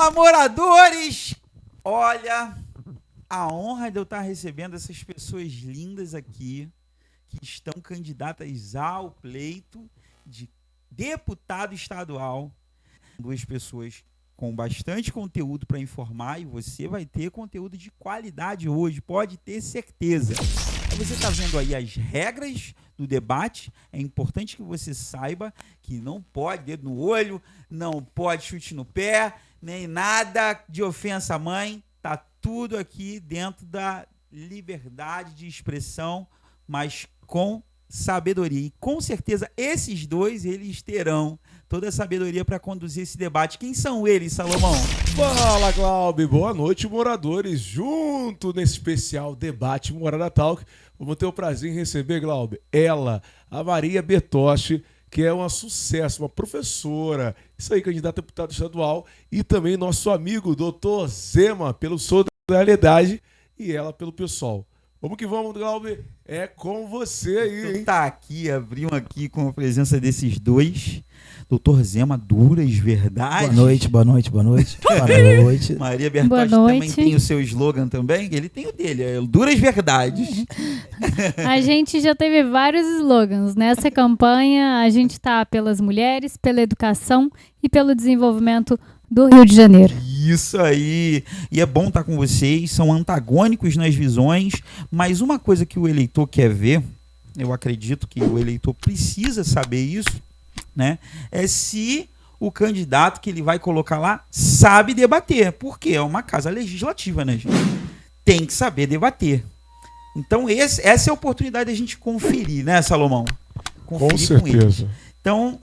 Fala, moradores! Olha, a honra de eu estar recebendo essas pessoas lindas aqui, que estão candidatas ao pleito de deputado estadual. Duas pessoas com bastante conteúdo para informar, e você vai ter conteúdo de qualidade hoje, pode ter certeza. Você está vendo aí as regras do debate. É importante que você saiba que não pode dedo no olho, não pode chute no pé, nem nada de ofensa à mãe. Tá tudo aqui dentro da liberdade de expressão, mas com sabedoria. E com certeza esses dois, eles terão toda a sabedoria para conduzir esse debate. Quem são eles, Salomão? Fala, Glauber. Boa noite, moradores. Junto nesse especial debate Morada Talk, vamos ter o prazer em receber, Glauber, ela, a Maria Bertotti, que é uma sucesso, uma professora, isso aí, candidata a deputado estadual, e também nosso amigo, doutor Zema, pelo Solidariedade, e ela pelo PSOL. Vamos que vamos, Glauber. É com você aí, hein? Tá aqui, abrimos aqui com a presença desses dois. Doutor Zema, duras verdades. Boa noite. Boa noite. Maria Bertotti também tem o seu slogan também. Ele tem o dele, é duras verdades. A gente já teve vários slogans. Nessa campanha, a gente tá pelas mulheres, pela educação e pelo desenvolvimento do Rio de Janeiro. Isso aí. E é bom estar com vocês. São antagônicos nas visões, mas uma coisa que o eleitor quer ver, eu acredito que o eleitor precisa saber isso, né? É se o candidato que ele vai colocar lá sabe debater. Porque é uma casa legislativa, né, gente? Tem que saber debater. Então, essa é a oportunidade da gente conferir, né, Salomão? Conferir com certeza. Então,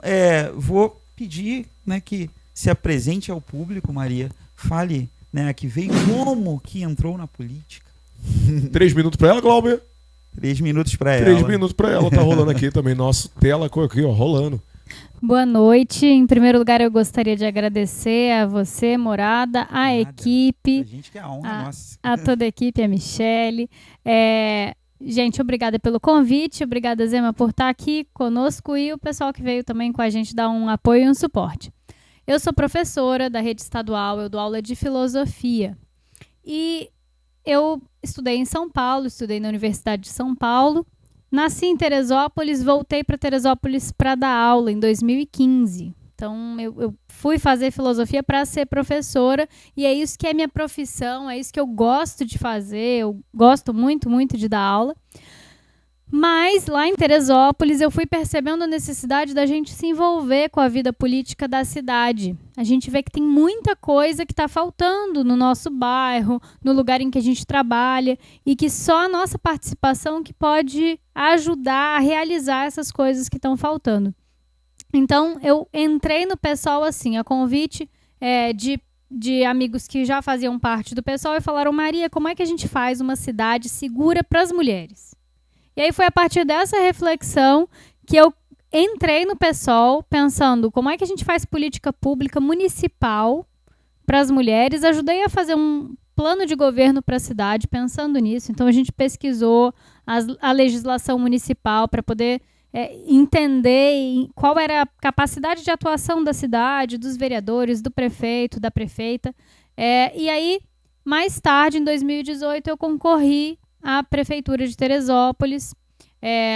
vou pedir, né, que se apresente ao público, Maria. Fale, né, que veio, como que entrou na política. 3 minutos para ela, Glauber. 3 minutos para ela. 3 minutos para ela. Tá rolando aqui também. Nossa tela aqui, ó, rolando. Boa noite. Em primeiro lugar, eu gostaria de agradecer a você, Morada, a equipe. A gente que é a honra, nossa. A toda a equipe, a Michele. Gente, obrigada pelo convite. Obrigada, Zema, por estar aqui conosco e o pessoal que veio também com a gente dar um apoio e um suporte. Eu sou professora da rede estadual, eu dou aula de filosofia. E eu estudei em São Paulo, estudei na Universidade de São Paulo. Nasci em Teresópolis, voltei para Teresópolis para dar aula em 2015. Então, eu fui fazer filosofia para ser professora e é isso que é minha profissão, é isso que eu gosto de fazer, eu gosto muito, muito de dar aula. Mas lá em Teresópolis eu fui percebendo a necessidade da gente se envolver com a vida política da cidade. A gente vê que tem muita coisa que está faltando no nosso bairro, no lugar em que a gente trabalha, e que só a nossa participação que pode ajudar a realizar essas coisas que estão faltando. Então eu entrei no PSOL assim, a convite de amigos que já faziam parte do PSOL e falaram: Maria, como é que a gente faz uma cidade segura para as mulheres? E aí foi a partir dessa reflexão que eu entrei no PSOL pensando como é que a gente faz política pública municipal para as mulheres. Ajudei a fazer um plano de governo para a cidade pensando nisso. Então a gente pesquisou a legislação municipal para poder entender qual era a capacidade de atuação da cidade, dos vereadores, do prefeito, da prefeita. E aí, mais tarde, em 2018, eu concorri à Prefeitura de Teresópolis.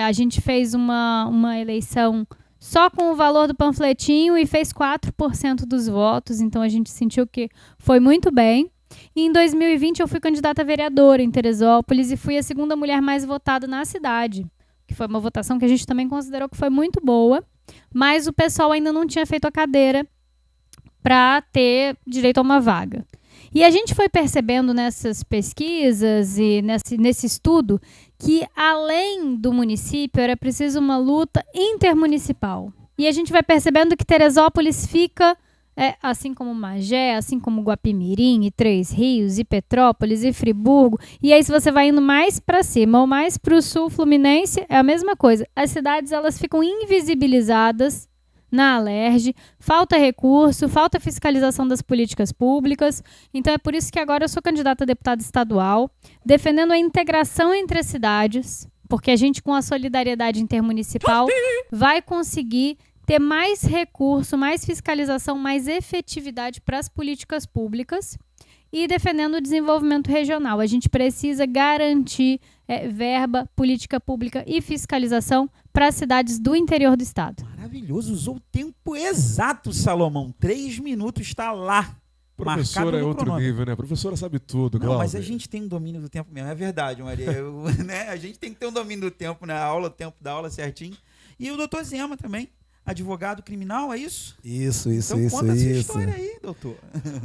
A gente fez uma eleição só com o valor do panfletinho e fez 4% dos votos, então a gente sentiu que foi muito bem. E em 2020 eu fui candidata a vereadora em Teresópolis e fui a segunda mulher mais votada na cidade, que foi uma votação que a gente também considerou que foi muito boa, mas o pessoal ainda não tinha feito a cadeira para ter direito a uma vaga. E a gente foi percebendo nessas pesquisas e nesse estudo que, além do município, era preciso uma luta intermunicipal. E a gente vai percebendo que Teresópolis fica, assim como Magé, assim como Guapimirim, e Três Rios, e Petrópolis, e Friburgo. E aí, se você vai indo mais para cima ou mais para o sul fluminense, é a mesma coisa. As cidades elas ficam invisibilizadas na Alerj, falta recurso, falta fiscalização das políticas públicas. Então é por isso que agora eu sou candidata a deputada estadual, defendendo a integração entre as cidades, porque a gente, com a solidariedade intermunicipal, vai conseguir ter mais recurso, mais fiscalização, mais efetividade para as políticas públicas e defendendo o desenvolvimento regional. A gente precisa garantir verba, política pública e fiscalização para as cidades do interior do estado. Maravilhoso, usou o tempo exato, Salomão. 3 minutos está lá. Professora é outro nível, né? Professora sabe tudo, Não, Glauber. mas a gente tem um domínio do tempo mesmo, é verdade, Maria. Né? A gente tem que ter um domínio do tempo na aula, o tempo da aula certinho. E o doutor Zema também, advogado criminal, é isso? Isso. Então conta essa história aí, doutor.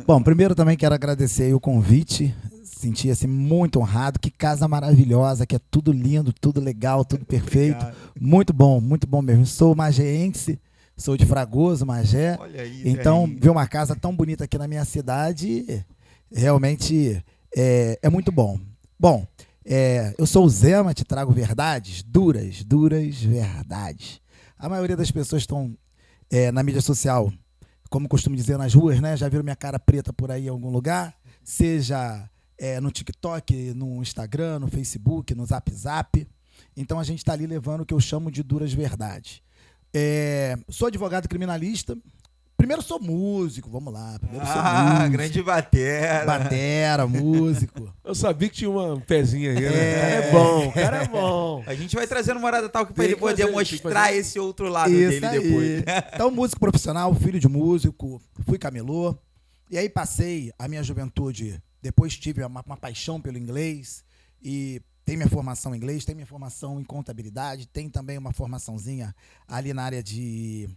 Bom, primeiro também quero agradecer aí o convite. Senti assim muito honrado. Que casa maravilhosa, que é tudo lindo, tudo legal, tudo perfeito. Obrigado. Muito bom mesmo. Sou magéense, sou de Fragoso, Magé. Olha aí, Então, Zé. ver uma casa tão bonita aqui na minha cidade realmente é muito bom. Bom, eu sou o Zema, te trago verdades, duras verdades. A maioria das pessoas estão na mídia social, como costumo dizer nas ruas, né? Já viram minha cara preta por aí em algum lugar, seja no TikTok, no Instagram, no Facebook, no Zap. Então a gente está ali levando o que eu chamo de duras verdades. Sou advogado criminalista. Primeiro sou músico, vamos lá. Primeiro sou músico. Grande batera. Músico. Eu sabia que tinha um pezinho aí, né? O cara é bom. A gente vai trazendo Morada Talk para Tem ele que poder fazer, mostrar tem que esse outro lado Isso dele aí. depois. Então, músico profissional, filho de músico, fui camelô. E aí passei a minha juventude, depois tive uma paixão pelo inglês. E tem minha formação em inglês, tem minha formação em contabilidade, tem também uma formaçãozinha ali na área de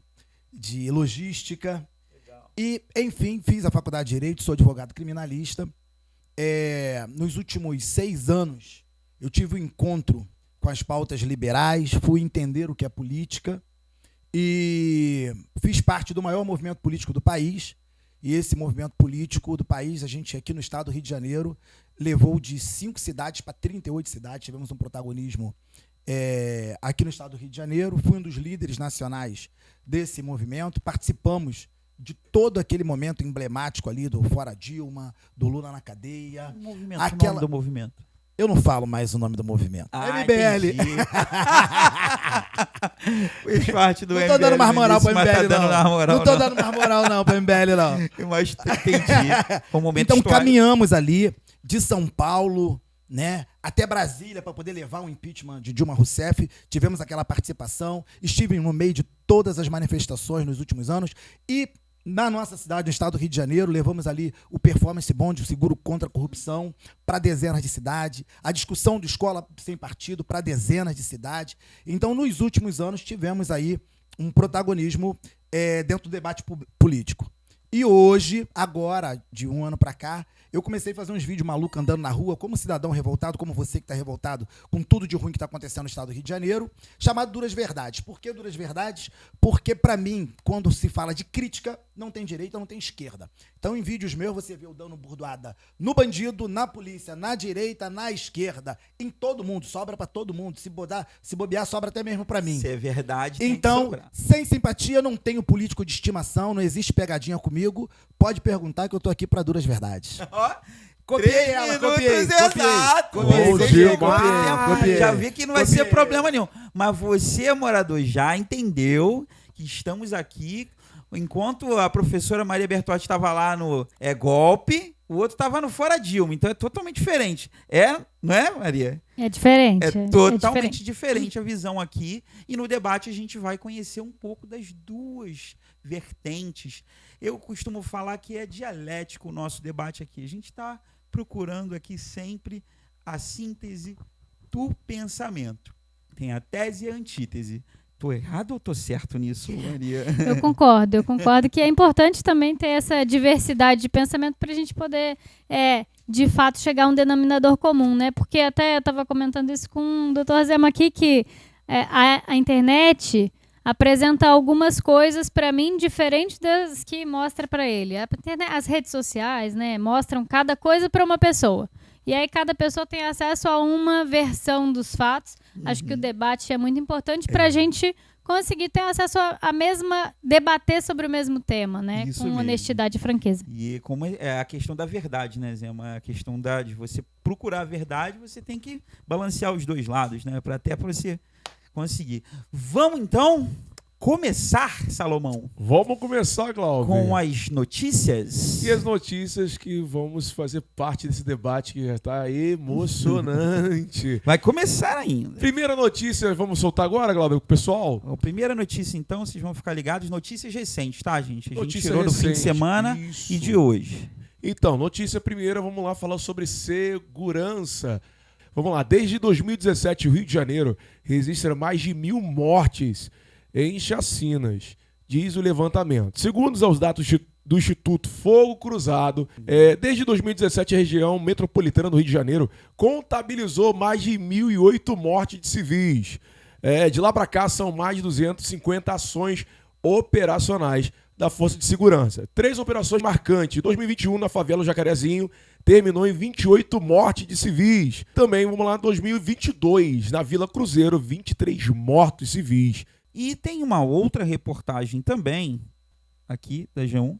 logística. Legal. E, enfim, fiz a faculdade de Direito, sou advogado criminalista. Nos últimos 6 anos, eu tive um encontro com as pautas liberais, fui entender o que é política e fiz parte do maior movimento político do país. E esse movimento político do país, a gente aqui no estado do Rio de Janeiro, levou de 5 cidades para 38 cidades. Tivemos um protagonismo aqui no estado do Rio de Janeiro. Fui um dos líderes nacionais desse movimento. Participamos de todo aquele momento emblemático ali do Fora Dilma, do Lula na cadeia. O nome do movimento. Eu não falo mais o nome do movimento. MBL. Fez parte do MBL. Não tô dando mais moral pro mas MBL, tá dando mais moral, não tô dando mais moral, não, pro MBL, não. Mas entendi. Foi um momento Então, histórico. caminhamos ali de São Paulo, né, até Brasília para poder levar o impeachment de Dilma Rousseff. Tivemos aquela participação. Estive no meio de todas as manifestações nos últimos anos. E na nossa cidade, no estado do Rio de Janeiro, levamos ali o Performance Bond, o seguro contra a corrupção, para dezenas de cidades, a discussão do Escola Sem Partido para dezenas de cidades. Então, nos últimos anos, tivemos aí um protagonismo dentro do debate político. E hoje, agora, de um ano para cá, eu comecei a fazer uns vídeos malucos andando na rua, como cidadão revoltado, como você que está revoltado com tudo de ruim que está acontecendo no estado do Rio de Janeiro, chamado Duras Verdades. Por que Duras Verdades? Porque, para mim, quando se fala de crítica, não tem direita, não tem esquerda. Então, em vídeos meus, você vê eu dando burdoada no bandido, na polícia, na direita, na esquerda, em todo mundo. Sobra para todo mundo. Se bobear, sobra até mesmo para mim. Se é verdade, tem que Então, sobrar. sem simpatia, não tenho político de estimação, não existe pegadinha comigo. Pode perguntar que eu tô aqui para Duras Verdades. Ó, Copiei 3 ela, minutos copiei. exato. Bom Você dia, chegou bom a dia. tempo, Copiei. já vi que não vai Copiei. ser problema nenhum. Mas você, morador, já entendeu que estamos aqui. Enquanto a professora Maria Bertotti estava lá no golpe, o outro estava no Fora Dilma. Então é totalmente diferente. Não é, Maria? É diferente. É totalmente diferente a visão aqui. E no debate a gente vai conhecer um pouco das duas vertentes. Eu costumo falar que é dialético o nosso debate aqui. A gente está procurando aqui sempre a síntese do pensamento. Tem a tese e a antítese. Tô errado ou tô certo nisso, Maria? Eu concordo que é importante também ter essa diversidade de pensamento para a gente poder, de fato, chegar a um denominador comum, né? Porque até eu estava comentando isso com o Dr. Zema aqui, que a internet apresenta algumas coisas para mim diferentes das que mostra para ele. As redes sociais, né, mostram cada coisa para uma pessoa. E aí cada pessoa tem acesso a uma versão dos fatos. Acho que o debate é muito importante para a gente conseguir ter acesso a mesma, debater sobre o mesmo tema, né? Isso com mesmo. Honestidade e franqueza. E como é a questão da verdade, né, Zé? A questão de você procurar a verdade, você tem que balancear os dois lados, né? Até para você conseguir. Vamos então começar, Salomão, Vamos começar, Glauber. com as notícias. E as notícias que vamos fazer parte desse debate que já está emocionante. Vai começar ainda. Primeira notícia, vamos soltar agora, Glauber, com o pessoal? A primeira notícia, então, vocês vão ficar ligados. Notícias recentes, tá, gente? A gente Notícia tirou do fim de recente, semana isso. e de hoje. Então, notícia primeira, vamos lá falar sobre segurança. Vamos lá, desde 2017, o Rio de Janeiro registra mais de 1.000 mortes em chacinas, diz o levantamento. Segundo os dados do Instituto Fogo Cruzado, desde 2017 a região metropolitana do Rio de Janeiro contabilizou mais de 1.008 mortes de civis. De lá para cá são mais de 250 ações operacionais da Força de Segurança. 3 operações marcantes. 2021 na favela Jacarezinho terminou em 28 mortes de civis. Também, vamos lá, 2022 na Vila Cruzeiro, 23 mortos civis. E tem uma outra reportagem também, aqui da G1.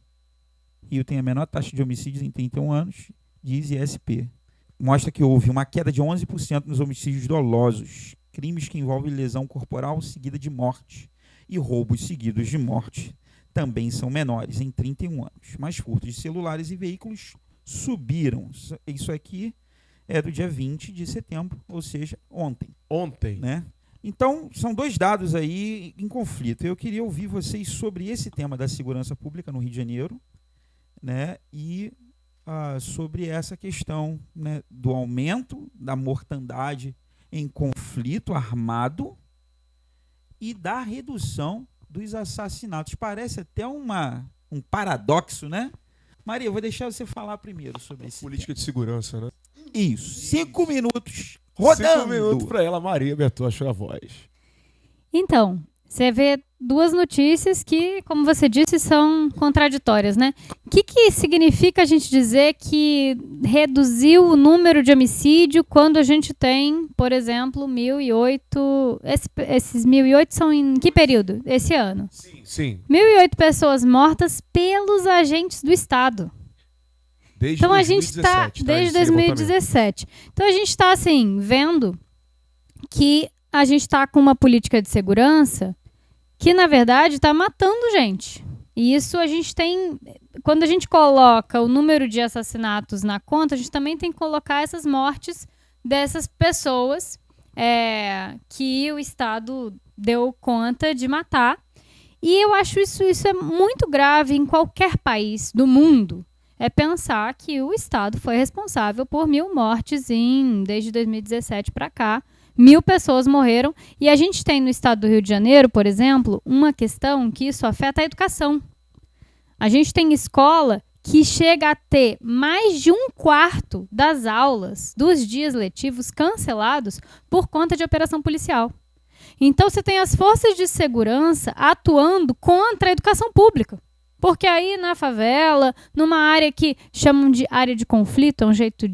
Rio tem a menor taxa de homicídios em 31 anos, diz ISP. Mostra que houve uma queda de 11% nos homicídios dolosos, crimes que envolvem lesão corporal seguida de morte e roubos seguidos de morte também são menores em 31 anos. Mas furtos de celulares e veículos subiram. Isso aqui é do dia 20 de setembro, ou seja, ontem. Ontem. Né? Então, são 2 dados aí em conflito. Eu queria ouvir vocês sobre esse tema da segurança pública no Rio de Janeiro, né? E sobre essa questão, né, do aumento da mortandade em conflito armado e da redução dos assassinatos. Parece até um paradoxo, né? Maria, eu vou deixar você falar primeiro sobre esse Política de segurança, né? Isso. 5 minutos rodando. 5 minutos para ela, Maria Bertocha, a voz. Então, você vê 2 notícias que, como você disse, são contraditórias, né? O que significa a gente dizer que reduziu o número de homicídio quando a gente tem, por exemplo, 1.008... Esses 1.008 são em que período? Esse ano. Sim. 1.008 pessoas mortas pelos agentes do Estado. Desde Então 2017, a gente está desde 2017. Então a gente está assim vendo que a gente está com uma política de segurança que na verdade está matando gente. E isso a gente tem, quando a gente coloca o número de assassinatos na conta, a gente também tem que colocar essas mortes dessas pessoas que o Estado deu conta de matar. E eu acho isso é muito grave em qualquer país do mundo. É pensar que o Estado foi responsável por 1.000 mortes desde 2017 para cá. 1.000 pessoas morreram. E a gente tem no estado do Rio de Janeiro, por exemplo, uma questão que isso afeta a educação. A gente tem escola que chega a ter mais de 1/4 das aulas dos dias letivos cancelados por conta de operação policial. Então, você tem as forças de segurança atuando contra a educação pública. Porque aí na favela, numa área que chamam de área de conflito, é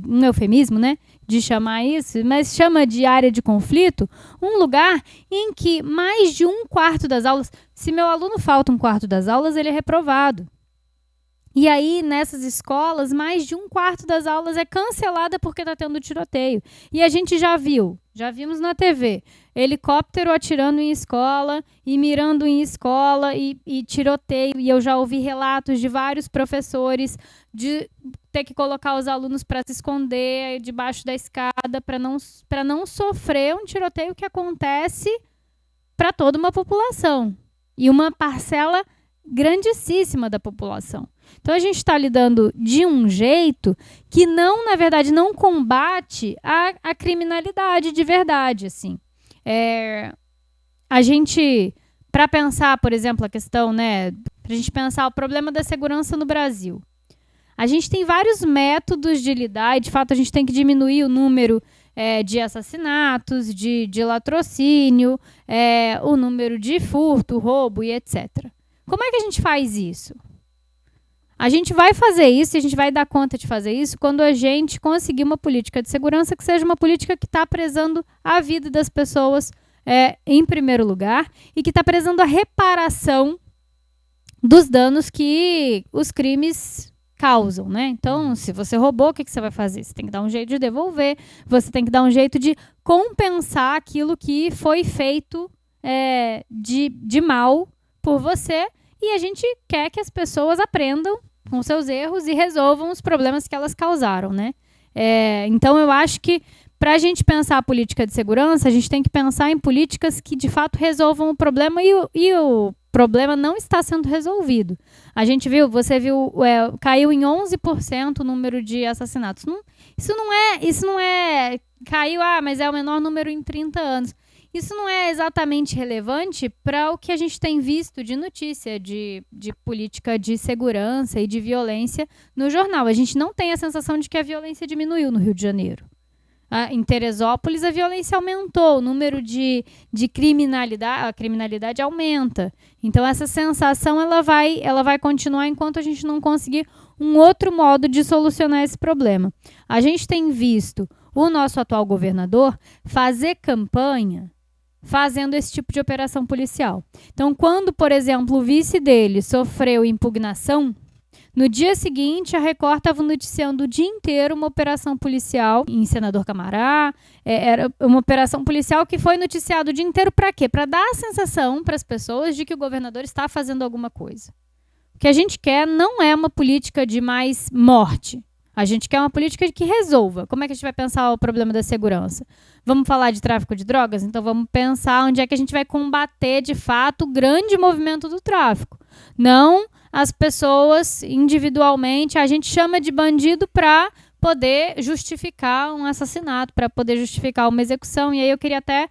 um eufemismo, né, de chamar isso, mas chama de área de conflito, um lugar em que mais de 1/4 das aulas, se meu aluno falta 1/4 das aulas, ele é reprovado. E aí, nessas escolas, mais de 1/4 das aulas é cancelada porque está tendo tiroteio. E a gente já vimos na TV, helicóptero atirando em escola e mirando em escola e tiroteio. E eu já ouvi relatos de vários professores de ter que colocar os alunos para se esconder debaixo da escada para não sofrer um tiroteio que acontece para toda uma população. E uma parcela grandíssima da população. Então a gente está lidando de um jeito que não, na verdade, não combate a criminalidade de verdade, assim. A gente, para pensar, por exemplo, a questão, né, para a gente pensar o problema da segurança no Brasil, a gente tem vários métodos de lidar e, de fato, a gente tem que diminuir o número de assassinatos, de latrocínio, o número de furto, roubo e etc. Como é que a gente faz isso? A gente vai fazer isso e a gente vai dar conta de fazer isso quando a gente conseguir uma política de segurança que seja uma política que está prezando a vida das pessoas em primeiro lugar e que está prezando a reparação dos danos que os crimes causam, né? Então, se você roubou, o que você vai fazer? Você tem que dar um jeito de devolver, você tem que dar um jeito de compensar aquilo que foi feito de mal por você e a gente quer que as pessoas aprendam com seus erros e resolvam os problemas que elas causaram, né? Então, eu acho que para a gente pensar a política de segurança, a gente tem que pensar em políticas que, de fato, resolvam o problema e o problema não está sendo resolvido. A gente viu, caiu em 11% o número de assassinatos. Isso não é, caiu, mas é o menor número em 30 anos. Isso não é exatamente relevante para o que a gente tem visto de notícia, de política de segurança e de violência no jornal. A gente não tem a sensação de que a violência diminuiu no Rio de Janeiro. Em Teresópolis, a violência aumentou, o número de criminalidade, a criminalidade aumenta. Então, essa sensação ela vai continuar enquanto a gente não conseguir um outro modo de solucionar esse problema. A gente tem visto o nosso atual governador fazer campanha fazendo esse tipo de operação policial. Então, quando, por exemplo, o vice dele sofreu impugnação, no dia seguinte, a Record estava noticiando o dia inteiro uma operação policial em Senador Camará. Era uma operação policial que foi noticiada o dia inteiro para quê? Para dar a sensação para as pessoas de que o governador está fazendo alguma coisa. O que a gente quer não é uma política de mais morte. A gente quer uma política que resolva. Como é que a gente vai pensar o problema da segurança? Vamos falar de tráfico de drogas? Então vamos pensar onde é que a gente vai combater, de fato, o grande movimento do tráfico. Não as pessoas individualmente. A gente chama de bandido para poder justificar um assassinato, para poder justificar uma execução. E aí eu queria até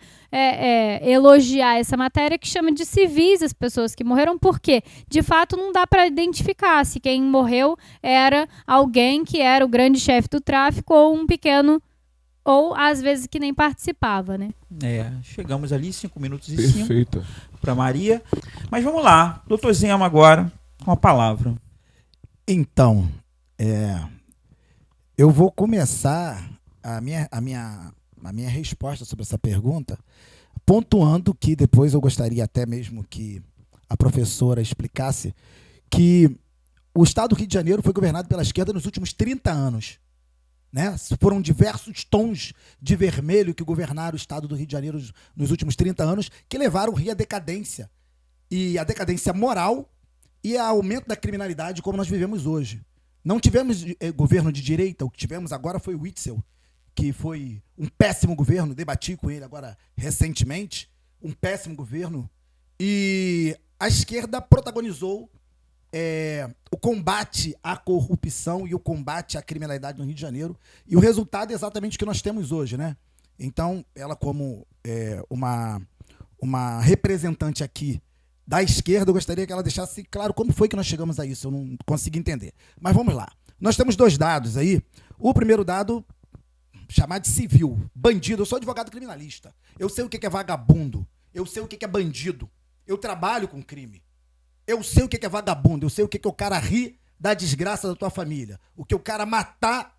elogiar essa matéria que chama de civis as pessoas que morreram, porque, de fato, não dá para identificar se quem morreu era alguém que era o grande chefe do tráfico ou um pequeno, ou às vezes que nem participava, né? Chegamos ali, 5 minutos e 5 Perfeito. para Maria. Mas vamos lá, doutor Zema agora, com a palavra. Então, eu vou começar a minha resposta sobre essa pergunta pontuando que depois eu gostaria até mesmo que a professora explicasse que o estado do Rio de Janeiro foi governado pela esquerda nos últimos 30 anos. Né? Foram diversos tons de vermelho que governaram o estado do Rio de Janeiro nos últimos 30 anos que levaram o Rio à decadência. E a decadência moral e ao aumento da criminalidade como nós vivemos hoje. Não tivemos governo de direita, o que tivemos agora foi o Witzel, que foi um péssimo governo, debati com ele agora recentemente, um péssimo governo, e a esquerda protagonizou o combate à corrupção e o combate à criminalidade no Rio de Janeiro, e o resultado é exatamente o que nós temos hoje, né? Então, ela como uma representante aqui da esquerda, eu gostaria que ela deixasse claro como foi que nós chegamos a isso, eu não consegui entender. Mas vamos lá. Nós temos 2 dados aí. O primeiro dado, chamado de civil, bandido. Eu sou advogado criminalista. Eu sei o que é vagabundo. Eu sei o que é bandido. Eu trabalho com crime. Eu sei o que é vagabundo. Eu sei o que é o cara rir da desgraça da tua família. O que o cara matar,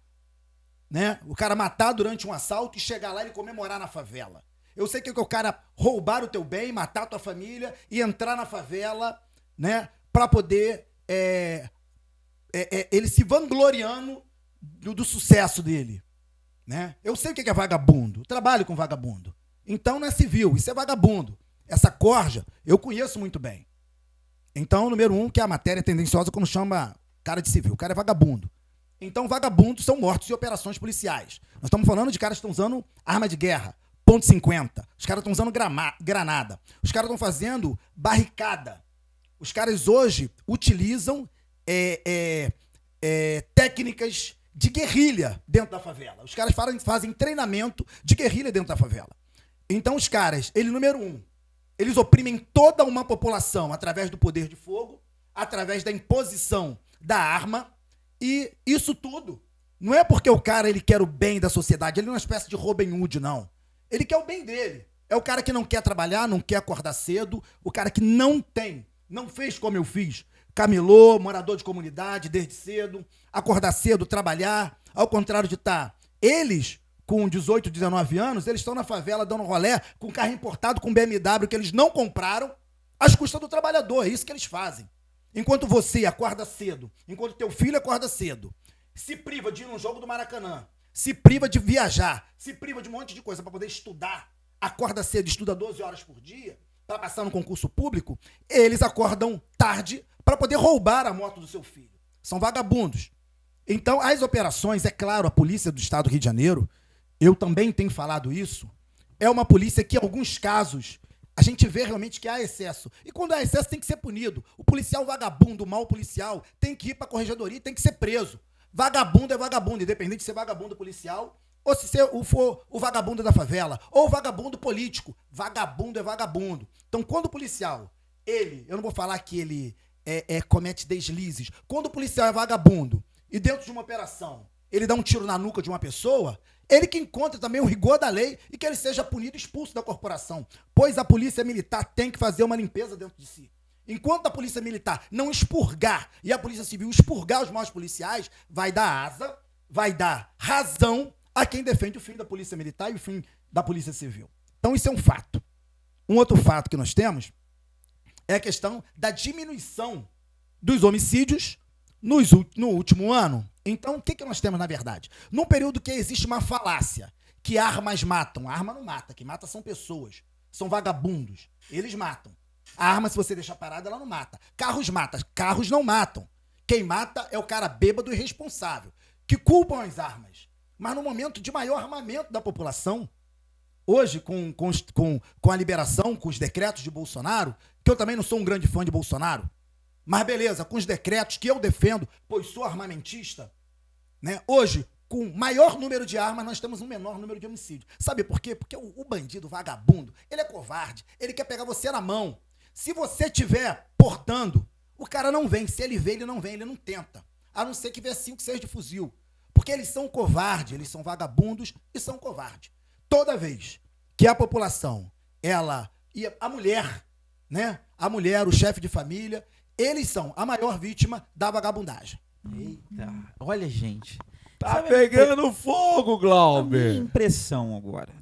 né? O cara matar durante um assalto e chegar lá e comemorar na favela. Eu sei que é o cara roubar o teu bem, matar a tua família e entrar na favela, né? Para poder ele se vangloriando do sucesso dele, né? Eu sei o que é vagabundo. Eu trabalho com vagabundo. Então não é civil, isso é vagabundo. Essa corja eu conheço muito bem. Então, número 1, que é a matéria tendenciosa quando chama cara de civil. O cara é vagabundo. Então, vagabundos são mortos em operações policiais. Nós estamos falando de caras que estão usando arma de guerra. .50. Os caras estão usando granada. Os caras estão fazendo barricada. Os caras hoje utilizam técnicas de guerrilha dentro da favela. Os caras fazem treinamento de guerrilha dentro da favela. Então os caras, número 1, eles oprimem toda uma população através do poder de fogo, através da imposição da arma, e isso tudo não é porque o cara ele quer o bem da sociedade, ele não é uma espécie de Robin Hood, não. Ele quer o bem dele. É o cara que não quer trabalhar, não quer acordar cedo, o cara que não fez como eu fiz. Camelô, morador de comunidade, desde cedo, acordar cedo, trabalhar, ao contrário de eles, com 18, 19 anos, eles estão na favela dando rolé com carro importado, com BMW que eles não compraram, às custas do trabalhador, é isso que eles fazem. Enquanto você acorda cedo, enquanto teu filho acorda cedo, se priva de ir num jogo do Maracanã, se priva de viajar, se priva de um monte de coisa para poder estudar, acorda cedo, estuda 12 horas por dia, para passar no concurso público, eles acordam tarde para poder roubar a moto do seu filho. São vagabundos. Então, as operações, é claro, a polícia do estado do Rio de Janeiro, eu também tenho falado isso, é uma polícia que, em alguns casos, a gente vê realmente que há excesso. E quando há excesso, tem que ser punido. O policial vagabundo, o mau policial, tem que ir para a corregedoria e tem que ser preso. Vagabundo é vagabundo, independente de ser vagabundo policial ou se for o vagabundo da favela, ou o vagabundo político. Vagabundo é vagabundo. Então, quando o policial, eu não vou falar que ele comete deslizes, quando o policial é vagabundo e dentro de uma operação ele dá um tiro na nuca de uma pessoa, ele que encontra também o rigor da lei e que ele seja punido e expulso da corporação, pois a polícia militar tem que fazer uma limpeza dentro de si. Enquanto a polícia militar não expurgar e a polícia civil expurgar os maus policiais, vai dar asa, vai dar razão a quem defende o fim da polícia militar e o fim da polícia civil. Então isso é um fato. Um outro fato que nós temos é a questão da diminuição dos homicídios no último ano. Então, o que nós temos, na verdade? Num período que existe uma falácia, que armas matam. A arma não mata, quem mata são pessoas, são vagabundos. Eles matam. A arma, se você deixar parada, ela não mata. Carros matam, carros não matam. Quem mata é o cara bêbado e irresponsável, que culpam as armas. Mas no momento de maior armamento da população, hoje, com a liberação, com os decretos de Bolsonaro, que eu também não sou um grande fã de Bolsonaro, mas beleza, com os decretos que eu defendo, pois sou armamentista, né? Hoje, com maior número de armas, nós temos um menor número de homicídios. Sabe por quê? Porque o bandido, o vagabundo, ele é covarde, ele quer pegar você na mão. Se você estiver portando, o cara não vem. Se ele vê, ele não vem, ele não tenta. A não ser que vê 5, 6 de fuzil. Porque eles são covardes, eles são vagabundos e são covardes. Toda vez que a população, e a mulher, né? A mulher, o chefe de família, eles são a maior vítima da vagabundagem. Eita, olha, gente. Tá pegando fogo, A minha Glauber. impressão agora,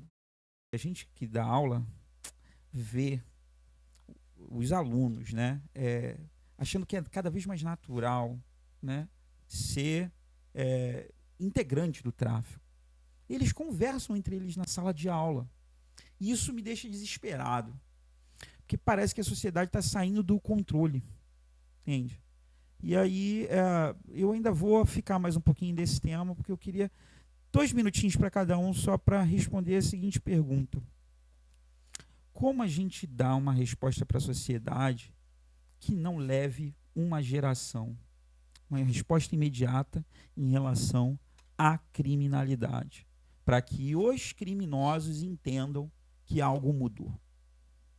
a gente que dá aula vê os alunos, né, achando que é cada vez mais natural, né, ser integrante do tráfico. Eles conversam entre eles na sala de aula. E isso me deixa desesperado. Porque parece que a sociedade está saindo do controle. Entende? E aí, eu ainda vou ficar mais um pouquinho desse tema, porque eu queria 2 minutinhos para cada um só para responder a seguinte pergunta. Como a gente dá uma resposta para a sociedade que não leve uma geração? Uma resposta imediata em relação à criminalidade, para que os criminosos entendam que algo mudou.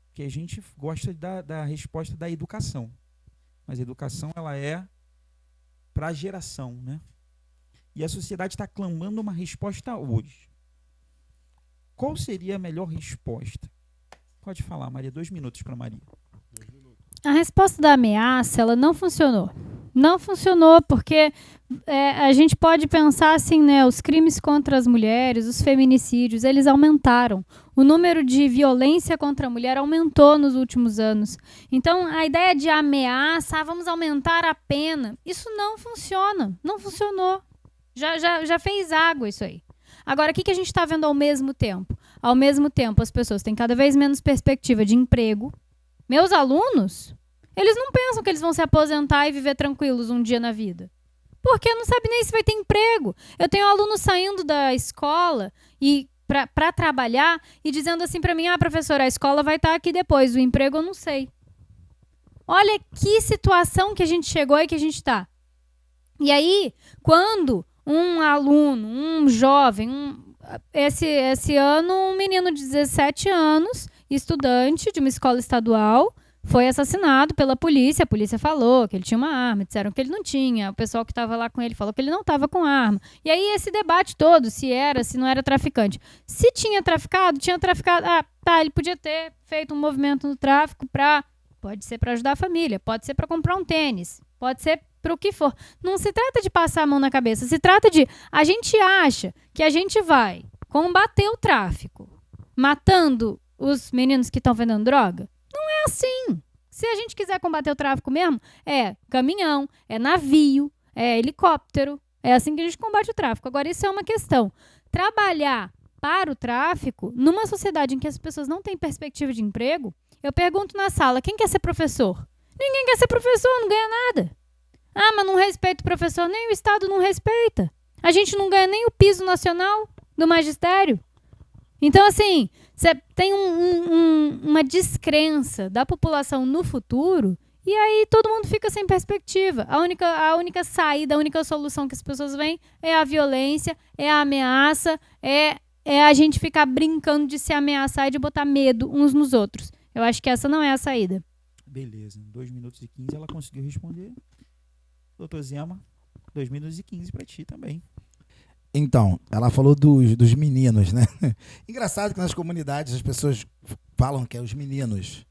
Porque a gente gosta da resposta da educação. Mas a educação, ela é para a geração, né? E a sociedade está clamando uma resposta hoje. Qual seria a melhor resposta? Pode falar, Maria. 2 minutos para Maria. A resposta da ameaça, ela não funcionou. Não funcionou porque a gente pode pensar assim, né? Os crimes contra as mulheres, os feminicídios, eles aumentaram. O número de violência contra a mulher aumentou nos últimos anos. Então, a ideia de ameaça, vamos aumentar a pena, isso não funciona. Não funcionou. Já fez água isso aí. Agora, o que a gente está vendo ao mesmo tempo? Ao mesmo tempo, as pessoas têm cada vez menos perspectiva de emprego. Meus alunos, eles não pensam que eles vão se aposentar e viver tranquilos um dia na vida. Porque não sabe nem se vai ter emprego. Eu tenho alunos saindo da escola e para trabalhar e dizendo assim para mim, professora, a escola vai estar aqui depois, o emprego eu não sei. Olha que situação que a gente chegou e que a gente está. E aí, quando um aluno, um jovem, esse ano um menino de 17 anos, estudante de uma escola estadual, foi assassinado pela polícia. A polícia falou que ele tinha uma arma, disseram que ele não tinha. O pessoal que estava lá com ele falou que ele não estava com arma. E aí esse debate todo, se não era traficante. Se tinha traficado. Ele podia ter feito um movimento no tráfico pode ser para ajudar a família, pode ser para comprar um tênis, pode ser para o que for. Não se trata de passar a mão na cabeça, se trata de, a gente acha que a gente vai combater o tráfico matando os meninos que estão vendendo droga? Não é assim. Se a gente quiser combater o tráfico mesmo, é caminhão, é navio, é helicóptero. É assim que a gente combate o tráfico. Agora, isso é uma questão. Trabalhar para o tráfico, numa sociedade em que as pessoas não têm perspectiva de emprego, eu pergunto na sala, quem quer ser professor? Ninguém quer ser professor, não ganha nada. Ah, mas não respeita o professor, nem o Estado não respeita. A gente não ganha nem o piso nacional do magistério. Então, assim, você tem uma descrença da população no futuro e aí todo mundo fica sem perspectiva. A única saída, a única solução que as pessoas veem é a violência, é a ameaça, é a gente ficar brincando de se ameaçar e de botar medo uns nos outros. Eu acho que essa não é a saída. Beleza, em 2 minutos e 15 ela conseguiu responder. Doutor Zema, 2 minutos e 15 para ti também. Então, ela falou dos meninos, né? Engraçado que nas comunidades as pessoas falam que é os meninos.